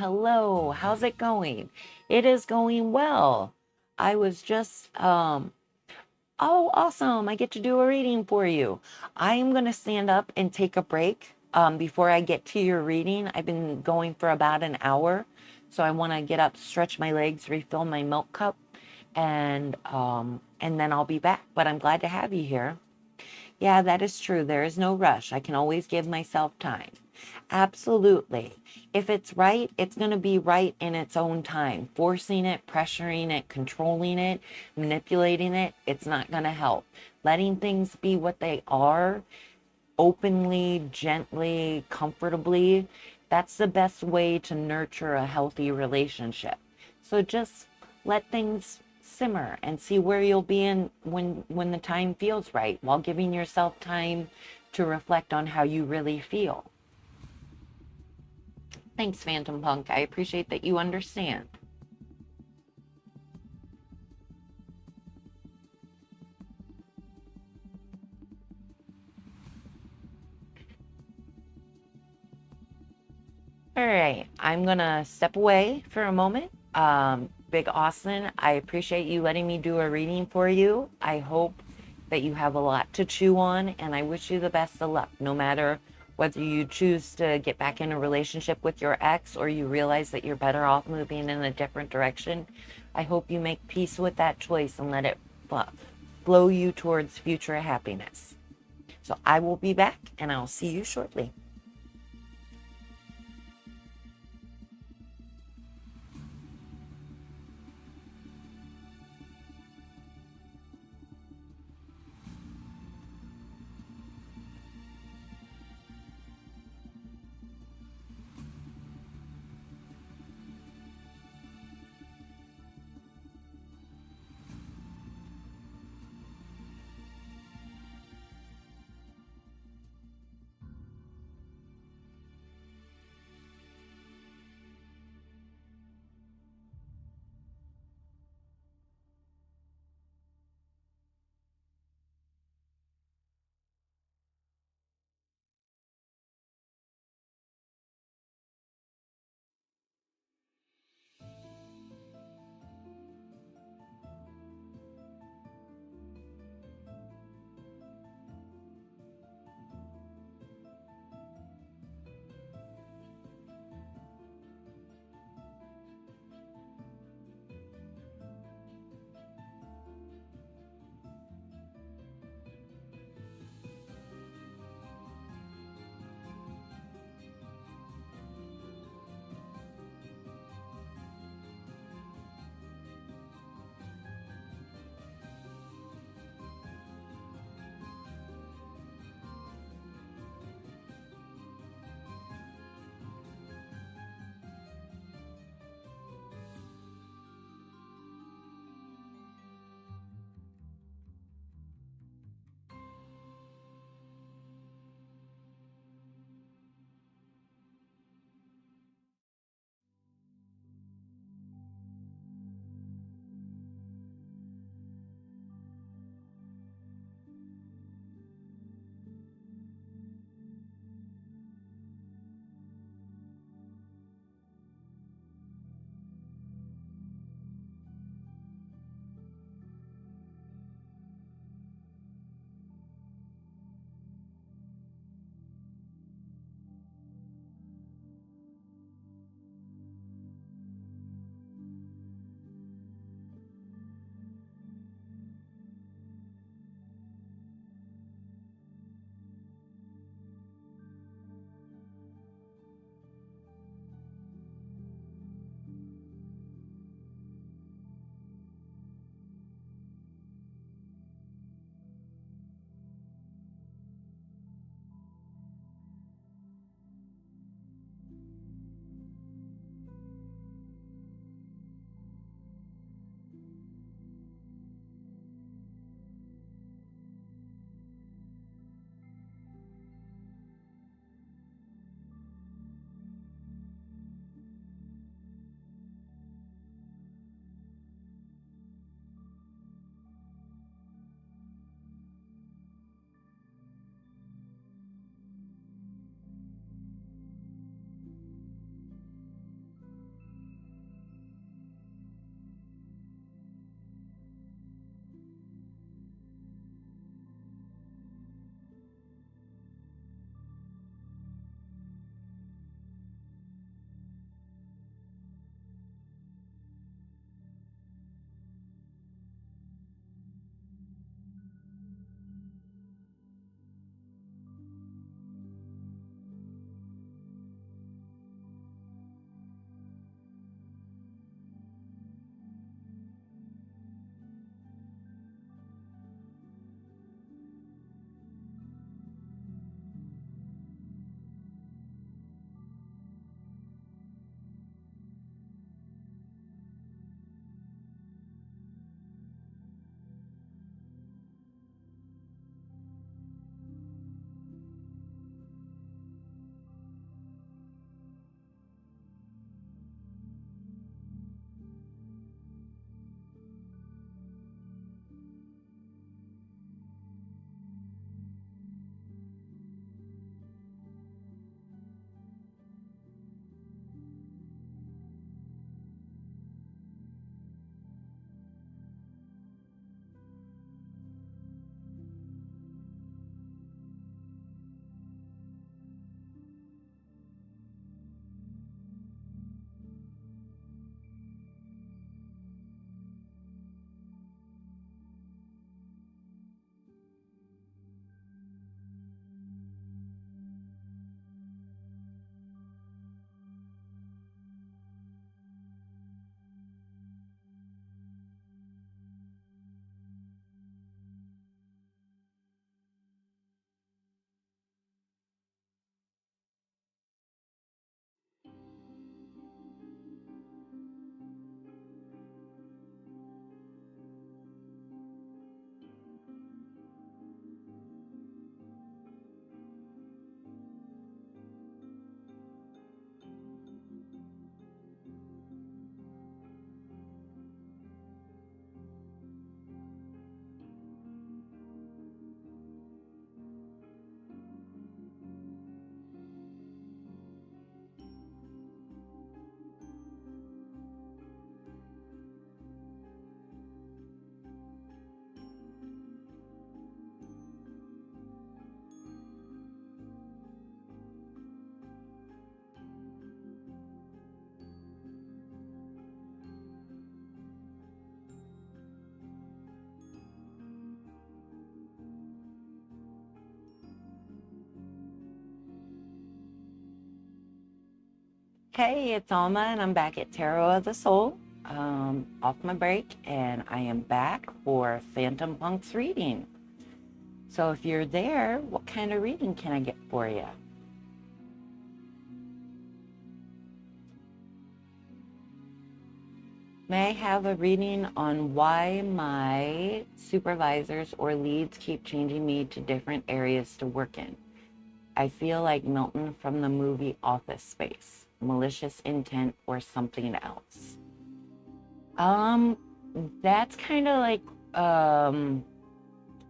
How's it going? It is going well. I was just, oh, awesome. I get to do a reading for you. I am going to stand up and take a break before I get to your reading. I've been going for about an hour. So I want to get up, stretch my legs, refill my milk cup, and then I'll be back. But I'm glad to have you here. Yeah, that is true. There is no rush. I can always give myself time. Absolutely. If it's right, it's going to be right in its own time. Forcing it, pressuring it, controlling it, manipulating it, it's not going to help. Letting things be what they are, openly, gently, comfortably, that's the best way to nurture a healthy relationship. So just let things simmer and see where you'll be in when the time feels right, while giving yourself time to reflect on how you really feel. Thanks, Phantom Punk. I appreciate that you understand. All right, I'm gonna step away for a moment. Big Austin, I appreciate you letting me do a reading for you. I hope that you have a lot to chew on, and I wish you the best of luck, no matter whether you choose to get back in a relationship with your ex or you realize that you're better off moving in a different direction. I hope you make peace with that choice and let it flow you towards future happiness. So I will be back, and I'll see you shortly. Hey, it's Alma, and I'm back at Tarot of the Soul, off my break, and I am back for Phantom Punk's reading. So if you're there, what kind of reading can I get for you? May I have a reading on why my supervisors or leads keep changing me to different areas to work in? I feel like Milton from the movie Office Space. Malicious intent or something else. That's kind of like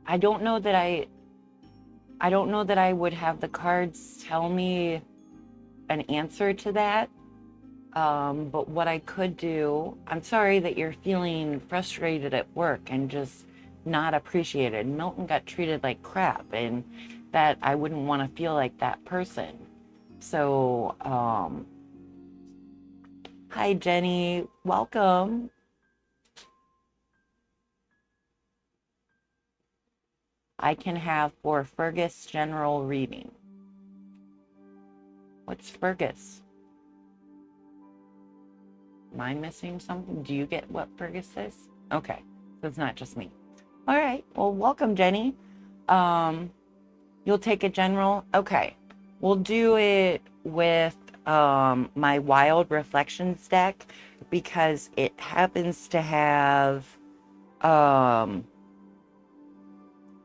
I don't know that I would have the cards tell me an answer to that. But what I could do, I'm sorry that you're feeling frustrated at work and just not appreciated. Milton got treated like crap, and that I wouldn't want to feel like that person. So, hi Jenny, welcome. I can have for Fergus general reading. What's Fergus? Am I missing something? Do you get what Fergus is? Okay, so it's not just me. All right, well, welcome, Jenny. You'll take a general? Okay, we'll do it with my Wild Reflections deck because it happens to have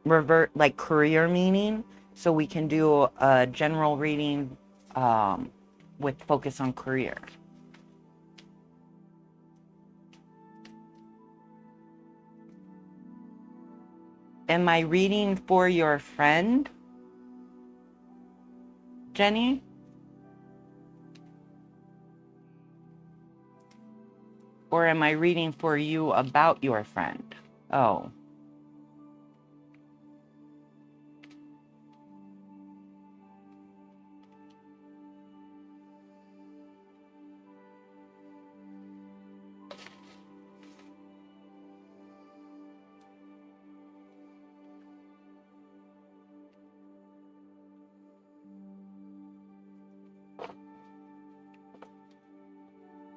revert like career meaning, so we can do a general reading with focus on career. Am I reading for your friend, Jenny? Or am I reading for you about your friend? Oh.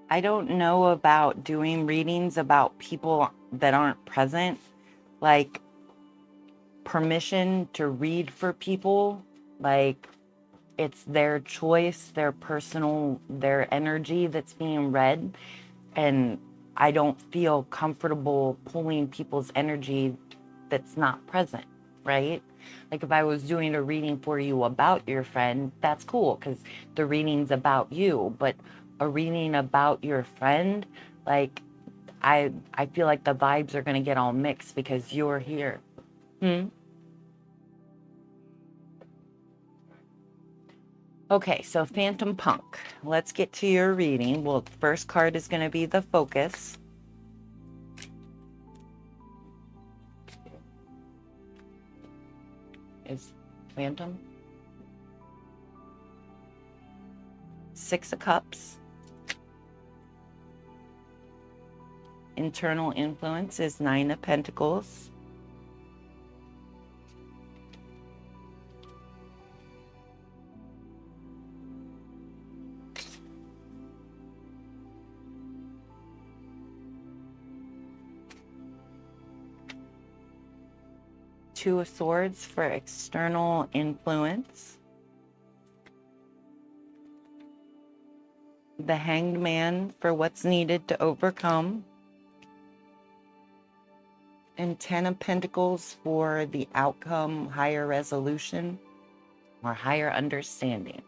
I don't know about doing readings about people that aren't present, like permission to read for people, like it's their choice, their personal, their energy that's being read, and I don't feel comfortable pulling people's energy that's not present, right? Like if I was doing a reading for you about your friend, that's cool because the reading's about you, but a reading about your friend, like I feel like the vibes are going to get all mixed because you're here. Okay, so Phantom Punk. Let's get to your reading. Well, the first card is going to be the focus. Is Phantom. Six of Cups. Internal influence is Nine of Pentacles. Two of Swords for external influence. The Hanged Man for what's needed to overcome. And Ten of Pentacles for the outcome, higher resolution, or higher understanding.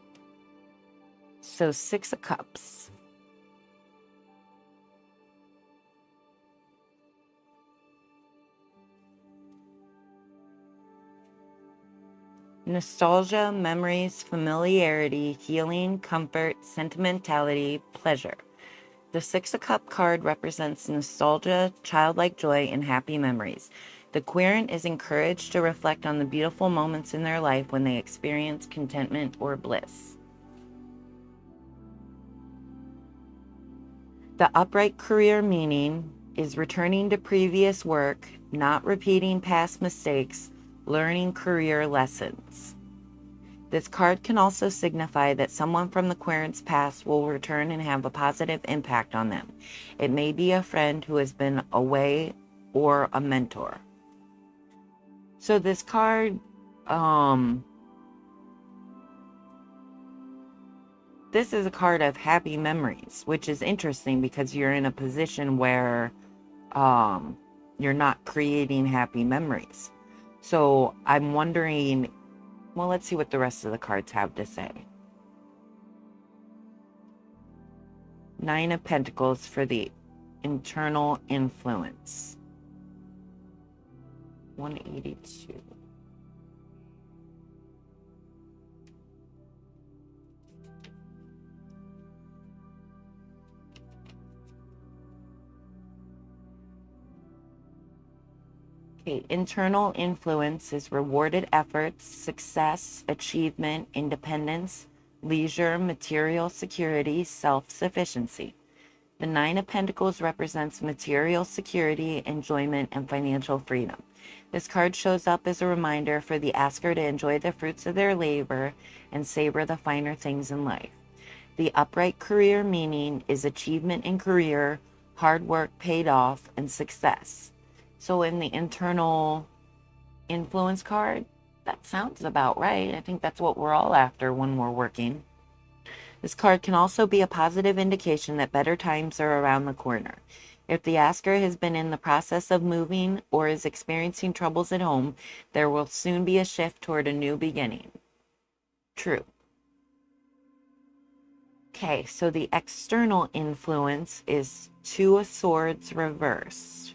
So Six of Cups. Nostalgia, memories, familiarity, healing, comfort, sentimentality, pleasure. The Six of Cups card represents nostalgia, childlike joy, and happy memories. The querent is encouraged to reflect on the beautiful moments in their life when they experience contentment or bliss. The upright career meaning is returning to previous work, not repeating past mistakes, learning career lessons. This card can also signify that someone from the querent's past will return and have a positive impact on them. It may be a friend who has been away or a mentor. So this card, this is a card of happy memories, which is interesting because you're in a position where you're not creating happy memories. So I'm wondering, well, let's see what the rest of the cards have to say. Nine of Pentacles for the internal influence. 182. Okay, internal influence is rewarded efforts, success, achievement, independence, leisure, material security, self-sufficiency. The Nine of Pentacles represents material security, enjoyment, and financial freedom. This card shows up as a reminder for the asker to enjoy the fruits of their labor and savor the finer things in life. The upright career meaning is achievement in career, hard work paid off, and success. So in the internal influence card, that sounds about right. I think that's what we're all after when we're working. This card can also be a positive indication that better times are around the corner. If the asker has been in the process of moving or is experiencing troubles at home, there will soon be a shift toward a new beginning. True. Okay, so the external influence is Two of Swords reversed.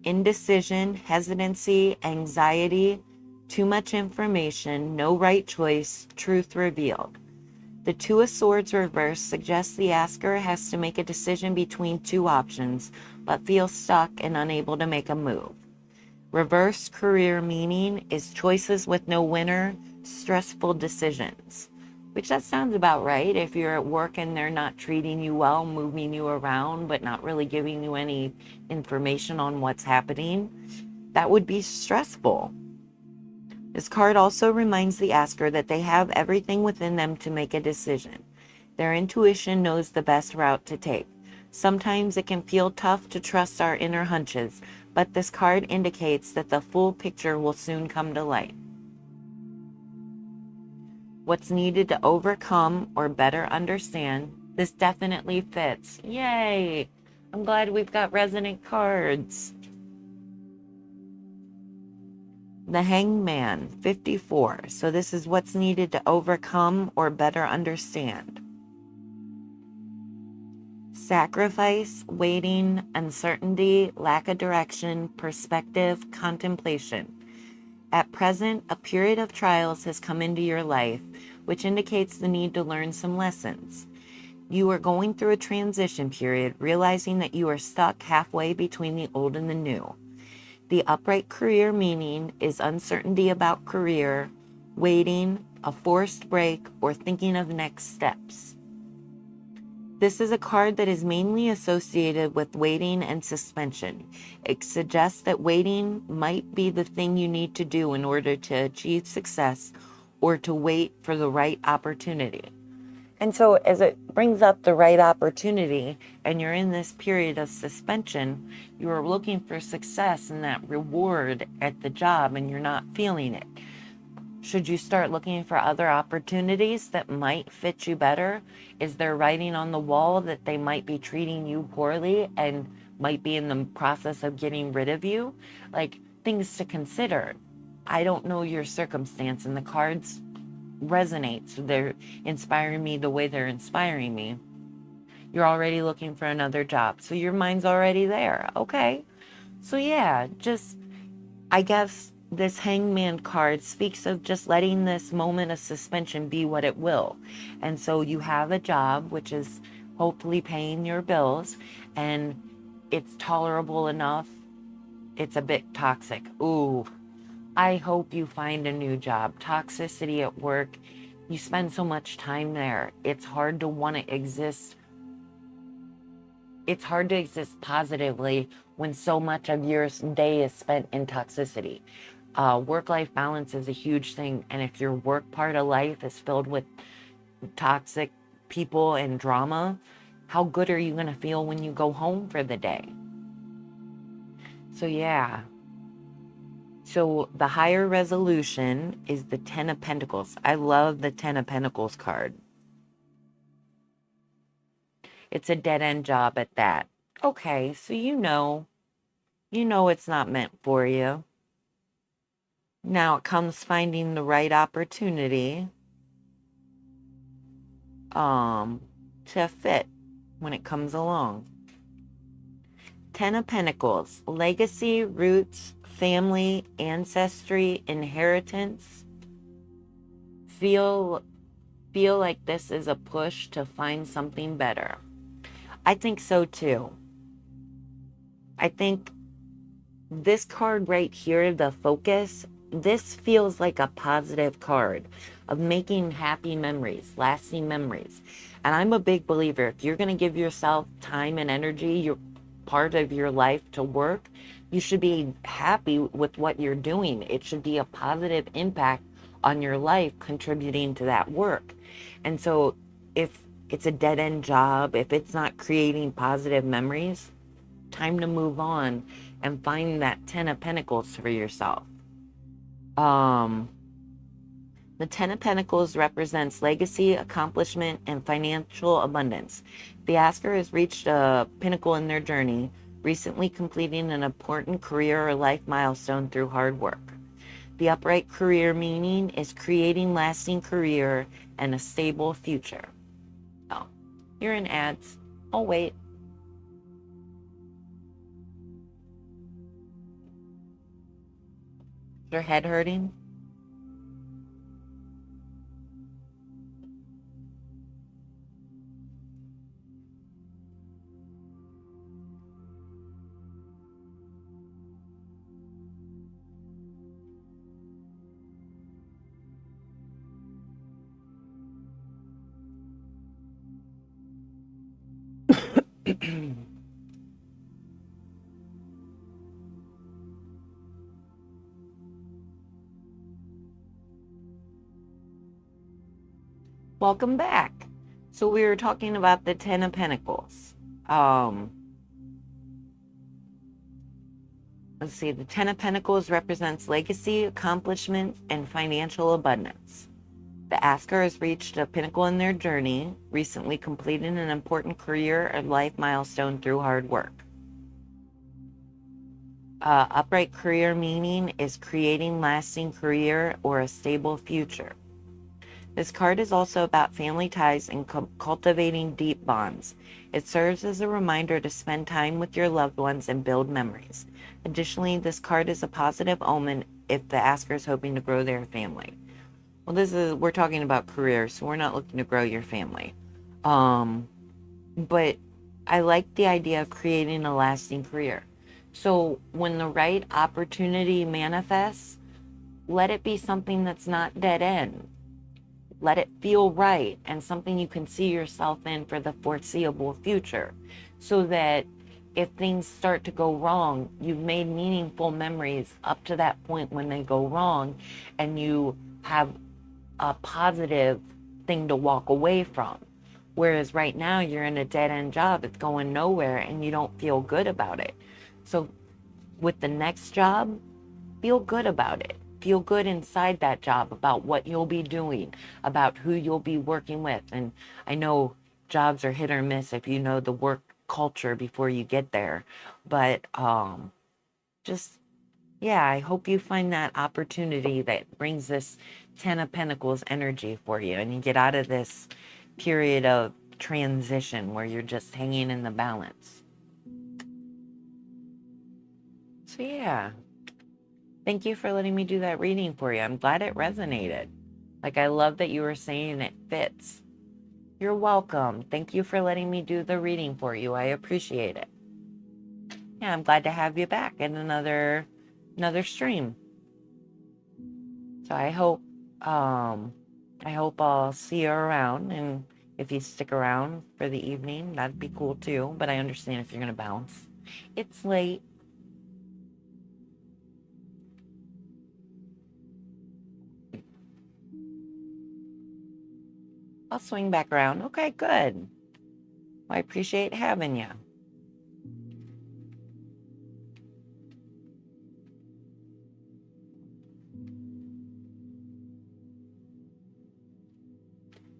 Indecision, hesitancy, anxiety, too much information, no right choice, truth revealed. The Two of Swords reversed suggests the asker has to make a decision between two options, but feels stuck and unable to make a move. Reverse career meaning is choices with no winner, stressful decisions. Which that sounds about right. If you're at work and they're not treating you well, moving you around, but not really giving you any information on what's happening, that would be stressful. This card also reminds the asker that they have everything within them to make a decision. Their intuition knows the best route to take. Sometimes it can feel tough to trust our inner hunches, but this card indicates that the full picture will soon come to light. What's needed to overcome or better understand, this definitely fits. Yay! I'm glad we've got resonant cards. The Hangman, 54. So this is what's needed to overcome or better understand. Sacrifice, waiting, uncertainty, lack of direction, perspective, contemplation. At present, a period of trials has come into your life, which indicates the need to learn some lessons. You are going through a transition period, realizing that you are stuck halfway between the old and the new. The upright career meaning is uncertainty about career, waiting, a forced break, or thinking of next steps. This is a card that is mainly associated with waiting and suspension. It suggests that waiting might be the thing you need to do in order to achieve success or to wait for the right opportunity. And so as it brings up the right opportunity and you're in this period of suspension, you're looking for success and that reward at the job and you're not feeling it. Should you start looking for other opportunities that might fit you better? Is there writing on the wall that they might be treating you poorly and might be in the process of getting rid of you? Like, things to consider. I don't know your circumstance, and the cards resonate, so they're inspiring me the way they're inspiring me. You're already looking for another job, so your mind's already there. Okay. So yeah, just, I guess this Hangman card speaks of just letting this moment of suspension be what it will. And so you have a job, which is hopefully paying your bills, and it's tolerable enough. It's a bit toxic. Ooh, I hope you find a new job. Toxicity at work, you spend so much time there. It's hard to want to exist it's hard to exist positively when so much of your day is spent in toxicity. Work-life balance is a huge thing, and if your work part of life is filled with toxic people and drama, how good are you going to feel when you go home for the day? So yeah. So the higher resolution is the Ten of Pentacles. I love the Ten of Pentacles card. It's a dead-end job at that. Okay, so you know it's not meant for you. Now it comes finding the right opportunity to fit when it comes along. Ten of Pentacles, legacy, roots, family, ancestry, inheritance. Feel like this is a push to find something better. I think so too. I think this card right here, the focus, this feels like a positive card of making happy memories, lasting memories. And I'm a big believer, if you're going to give yourself time and energy, your part of your life to work, you should be happy with what you're doing. It should be a positive impact on your life, contributing to that work. And so if it's a dead-end job, if it's not creating positive memories, time to move on and find that Ten of Pentacles for yourself. The Ten of Pentacles represents legacy, accomplishment, and financial abundance. The asker has reached a pinnacle in their journey, recently completing an important career or life milestone through hard work. The upright career meaning is creating lasting career and a stable future. Oh, you're in ads. I'll wait. Is your head hurting? Welcome back. So we were talking about the Ten of Pentacles. Let's see, the Ten of Pentacles represents legacy, accomplishment, and financial abundance. The asker has reached a pinnacle in their journey, recently completing an important career or life milestone through hard work. Upright career meaning is creating lasting career or a stable future. This card is also about family ties and cultivating deep bonds. It serves as a reminder to spend time with your loved ones and build memories. Additionally, this card is a positive omen if the asker is hoping to grow their family. Well, we're talking about careers, so we're not looking to grow your family. But I like the idea of creating a lasting career. So when the right opportunity manifests, let it be something that's not dead end. Let it feel right and something you can see yourself in for the foreseeable future, so that if things start to go wrong, you've made meaningful memories up to that point when they go wrong, and you have a positive thing to walk away from. Whereas right now you're in a dead-end job, it's going nowhere, and you don't feel good about it. So with the next job, feel good about it. Feel good inside that job about what you'll be doing, about who you'll be working with. And I know jobs are hit or miss if you know the work culture before you get there. But yeah, I hope you find that opportunity that brings this Ten of Pentacles energy for you, and you get out of this period of transition where you're just hanging in the balance. So yeah. Thank you for letting me do that reading for you. I'm glad it resonated. Like, I love that you were saying it fits. You're welcome. Thank you for letting me do the reading for you. I appreciate it. Yeah, I'm glad to have you back in another stream. So I hope I'll see you around, and If you stick around for the evening, that'd be cool too, but I understand if you're going to bounce. It's late. I'll swing back around. Okay, good. Well, I appreciate having you.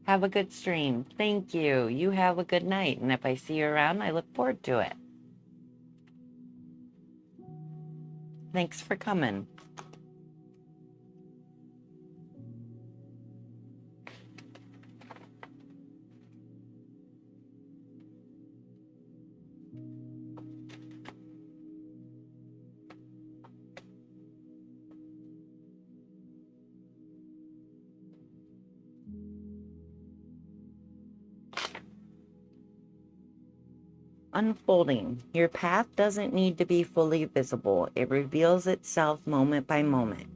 Have a good stream. Thank you. You have a good night. And if I see you around, I look forward to it. Thanks for coming. Unfolding. Your path doesn't need to be fully visible. It reveals itself moment by moment.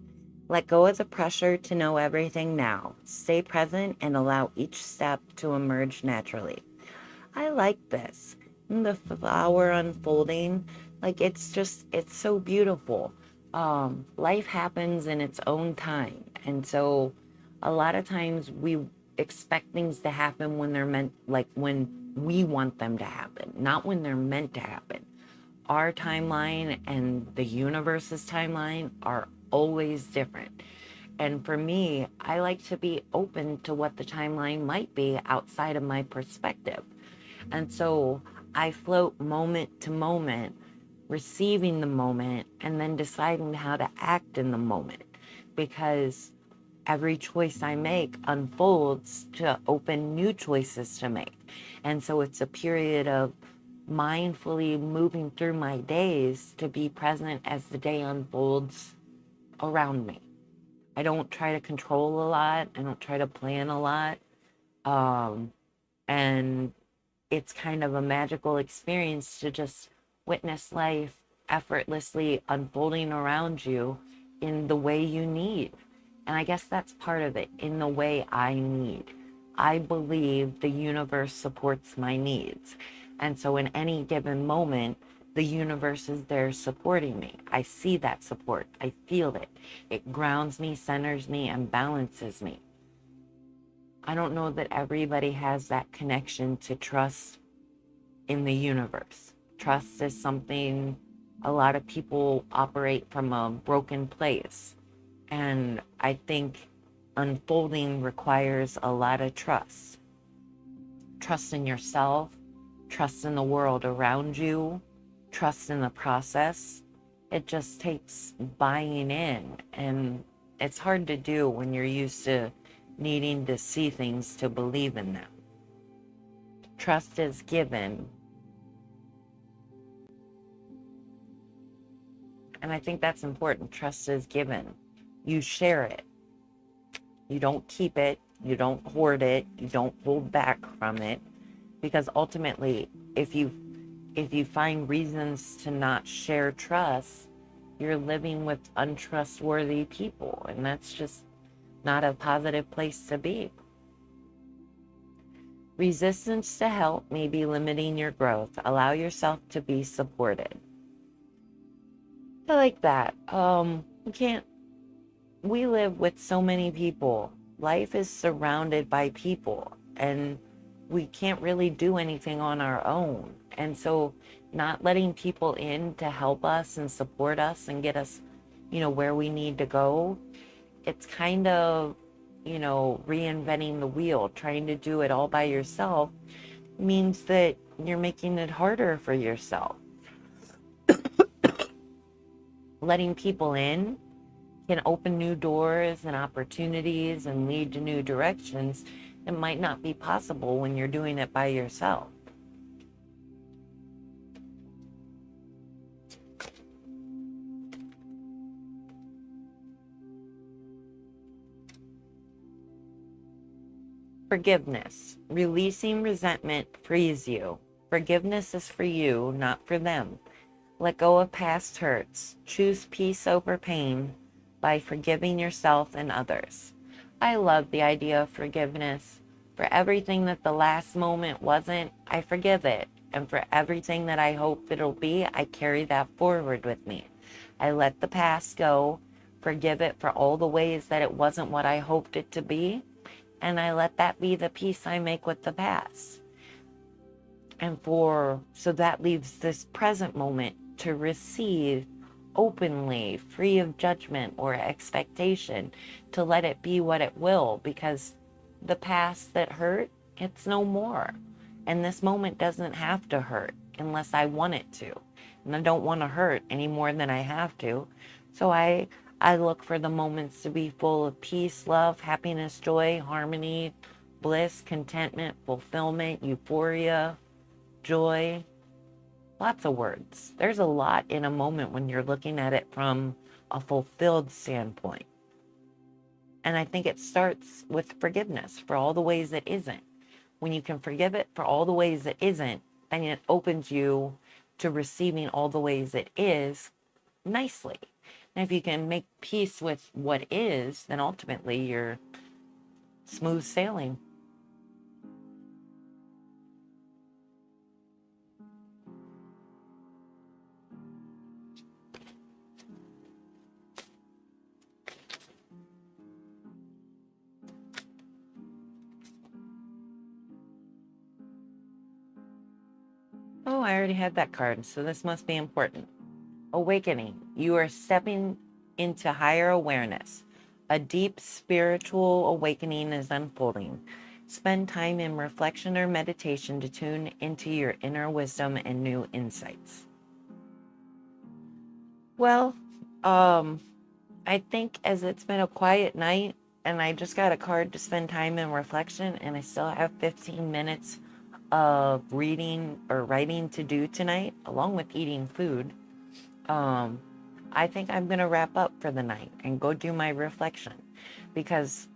Let go of the pressure to know everything now. Stay present and allow each step to emerge naturally. I like this. And the flower unfolding, like it's so beautiful. Life happens in its own time. And so a lot of times we expect things to happen when they're meant, like when we want them to happen, not when they're meant to happen. Our timeline and the universe's timeline are always different. And for me, I like to be open to what the timeline might be outside of my perspective. And so I float moment to moment, receiving the moment, and then deciding how to act in the moment. Because every choice I make unfolds to open new choices to make. And so it's a period of mindfully moving through my days to be present as the day unfolds around me. I don't try to control a lot. I don't try to plan a lot. And it's kind of a magical experience to just witness life effortlessly unfolding around you in the way you need. And I guess that's part of it, in the way I need. I believe the universe supports my needs. And so in any given moment, the universe is there supporting me. I see that support. I feel it. It grounds me, centers me, and balances me. I don't know that everybody has that connection to trust in the universe. Trust is something a lot of people operate from a broken place. And I think unfolding requires a lot of trust. Trust in yourself, trust in the world around you, trust in the process. It just takes buying in, and it's hard to do when you're used to needing to see things to believe in them. Trust is given. And I think that's important. Trust is given. You share it. You don't keep it. You don't hoard it. You don't hold back from it. Because ultimately, if you find reasons to not share trust, you're living with untrustworthy people. And that's just not a positive place to be. Resistance to help may be limiting your growth. Allow yourself to be supported. I like that. We live with so many people. Life is surrounded by people, and we can't really do anything on our own. And so not letting people in to help us and support us and get us, where we need to go, it's kind of, reinventing the wheel. Trying to do it all by yourself means that you're making it harder for yourself. Letting people in can open new doors and opportunities and lead to new directions that might not be possible when you're doing it by yourself. Forgiveness. Releasing resentment frees you. Forgiveness is for you, not for them. Let go of past hurts. Choose peace over pain by forgiving yourself and others. I love the idea of forgiveness. For everything that the last moment wasn't, I forgive it. And for everything that I hope it'll be, I carry that forward with me. I let the past go, forgive it for all the ways that it wasn't what I hoped it to be, and I let that be the peace I make with the past. And so that leaves this present moment to receive openly, free of judgment or expectation, to let it be what it will, because the past that hurt, it's no more. And this moment doesn't have to hurt unless I want it to. And I don't want to hurt any more than I have to. So I look for the moments to be full of peace, love, happiness, joy, harmony, bliss, contentment, fulfillment, euphoria, joy. Lots of words. There's a lot in a moment when you're looking at it from a fulfilled standpoint. And I think it starts with forgiveness for all the ways it isn't. When you can forgive it for all the ways it isn't, then it opens you to receiving all the ways it is nicely. And if you can make peace with what is, then ultimately you're smooth sailing. Oh, I already had that card, so this must be important. Awakening. You are stepping into higher awareness. A deep spiritual awakening is unfolding. Spend time in reflection or meditation to tune into your inner wisdom and new insights. Well, I think as it's been a quiet night and I just got a card to spend time in reflection and I still have 15 minutes of reading or writing to do tonight, along with eating food, I think I'm going to wrap up for the night and go do my reflection because,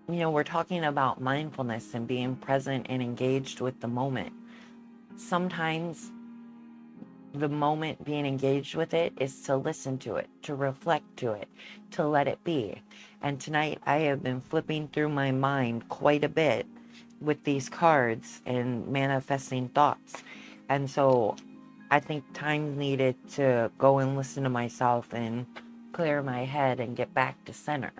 we're talking about mindfulness and being present and engaged with the moment. Sometimes the moment being engaged with it is to listen to it, to reflect to it, to let it be. And tonight I have been flipping through my mind quite a bit with these cards and manifesting thoughts. And so I think time's needed to go and listen to myself and clear my head and get back to center.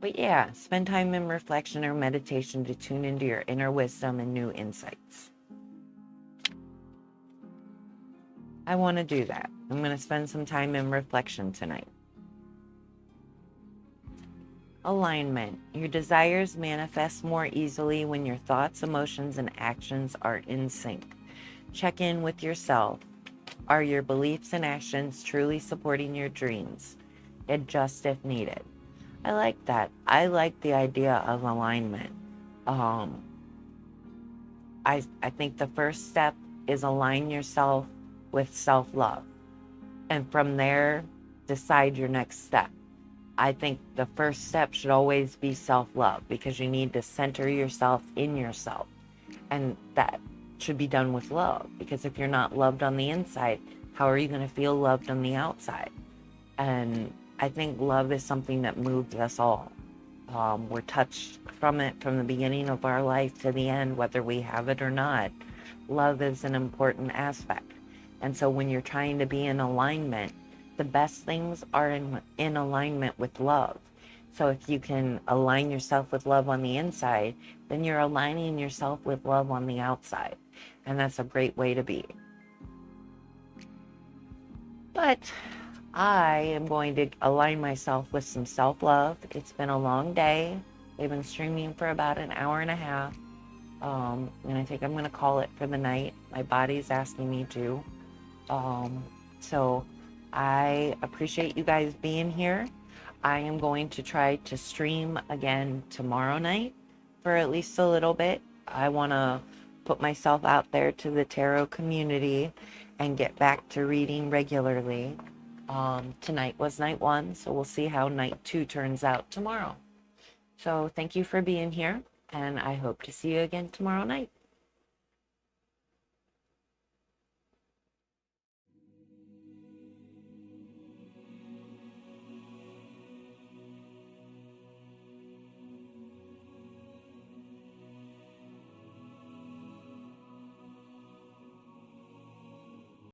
But yeah, spend time in reflection or meditation to tune into your inner wisdom and new insights. I want to do that. I'm going to spend some time in reflection tonight. Alignment. Your desires manifest more easily when your thoughts, emotions, and actions are in sync. Check in with yourself. Are your beliefs and actions truly supporting your dreams? Adjust if needed. I like that. I like the idea of alignment. I think the first step is align yourself with self-love. And from there, decide your next step. I think the first step should always be self-love because you need to center yourself in yourself. And that should be done with love because if you're not loved on the inside, how are you going to feel loved on the outside? And I think love is something that moves us all. We're touched from it from the beginning of our life to the end, whether we have it or not. Love is an important aspect. And so when you're trying to be in alignment, the best things are in alignment with love. So if you can align yourself with love on the inside, then you're aligning yourself with love on the outside. And that's a great way to be. But I am going to align myself with some self-love. It's been a long day. They've been streaming for about an hour and a half. And I think I'm going to call it for the night. My body's asking me to. So I appreciate you guys being here. I am going to try to stream again tomorrow night for at least a little bit. I want to put myself out there to the tarot community and get back to reading regularly. Tonight was night 1, so we'll see how night 2 turns out tomorrow. So thank you for being here, and I hope to see you again tomorrow night.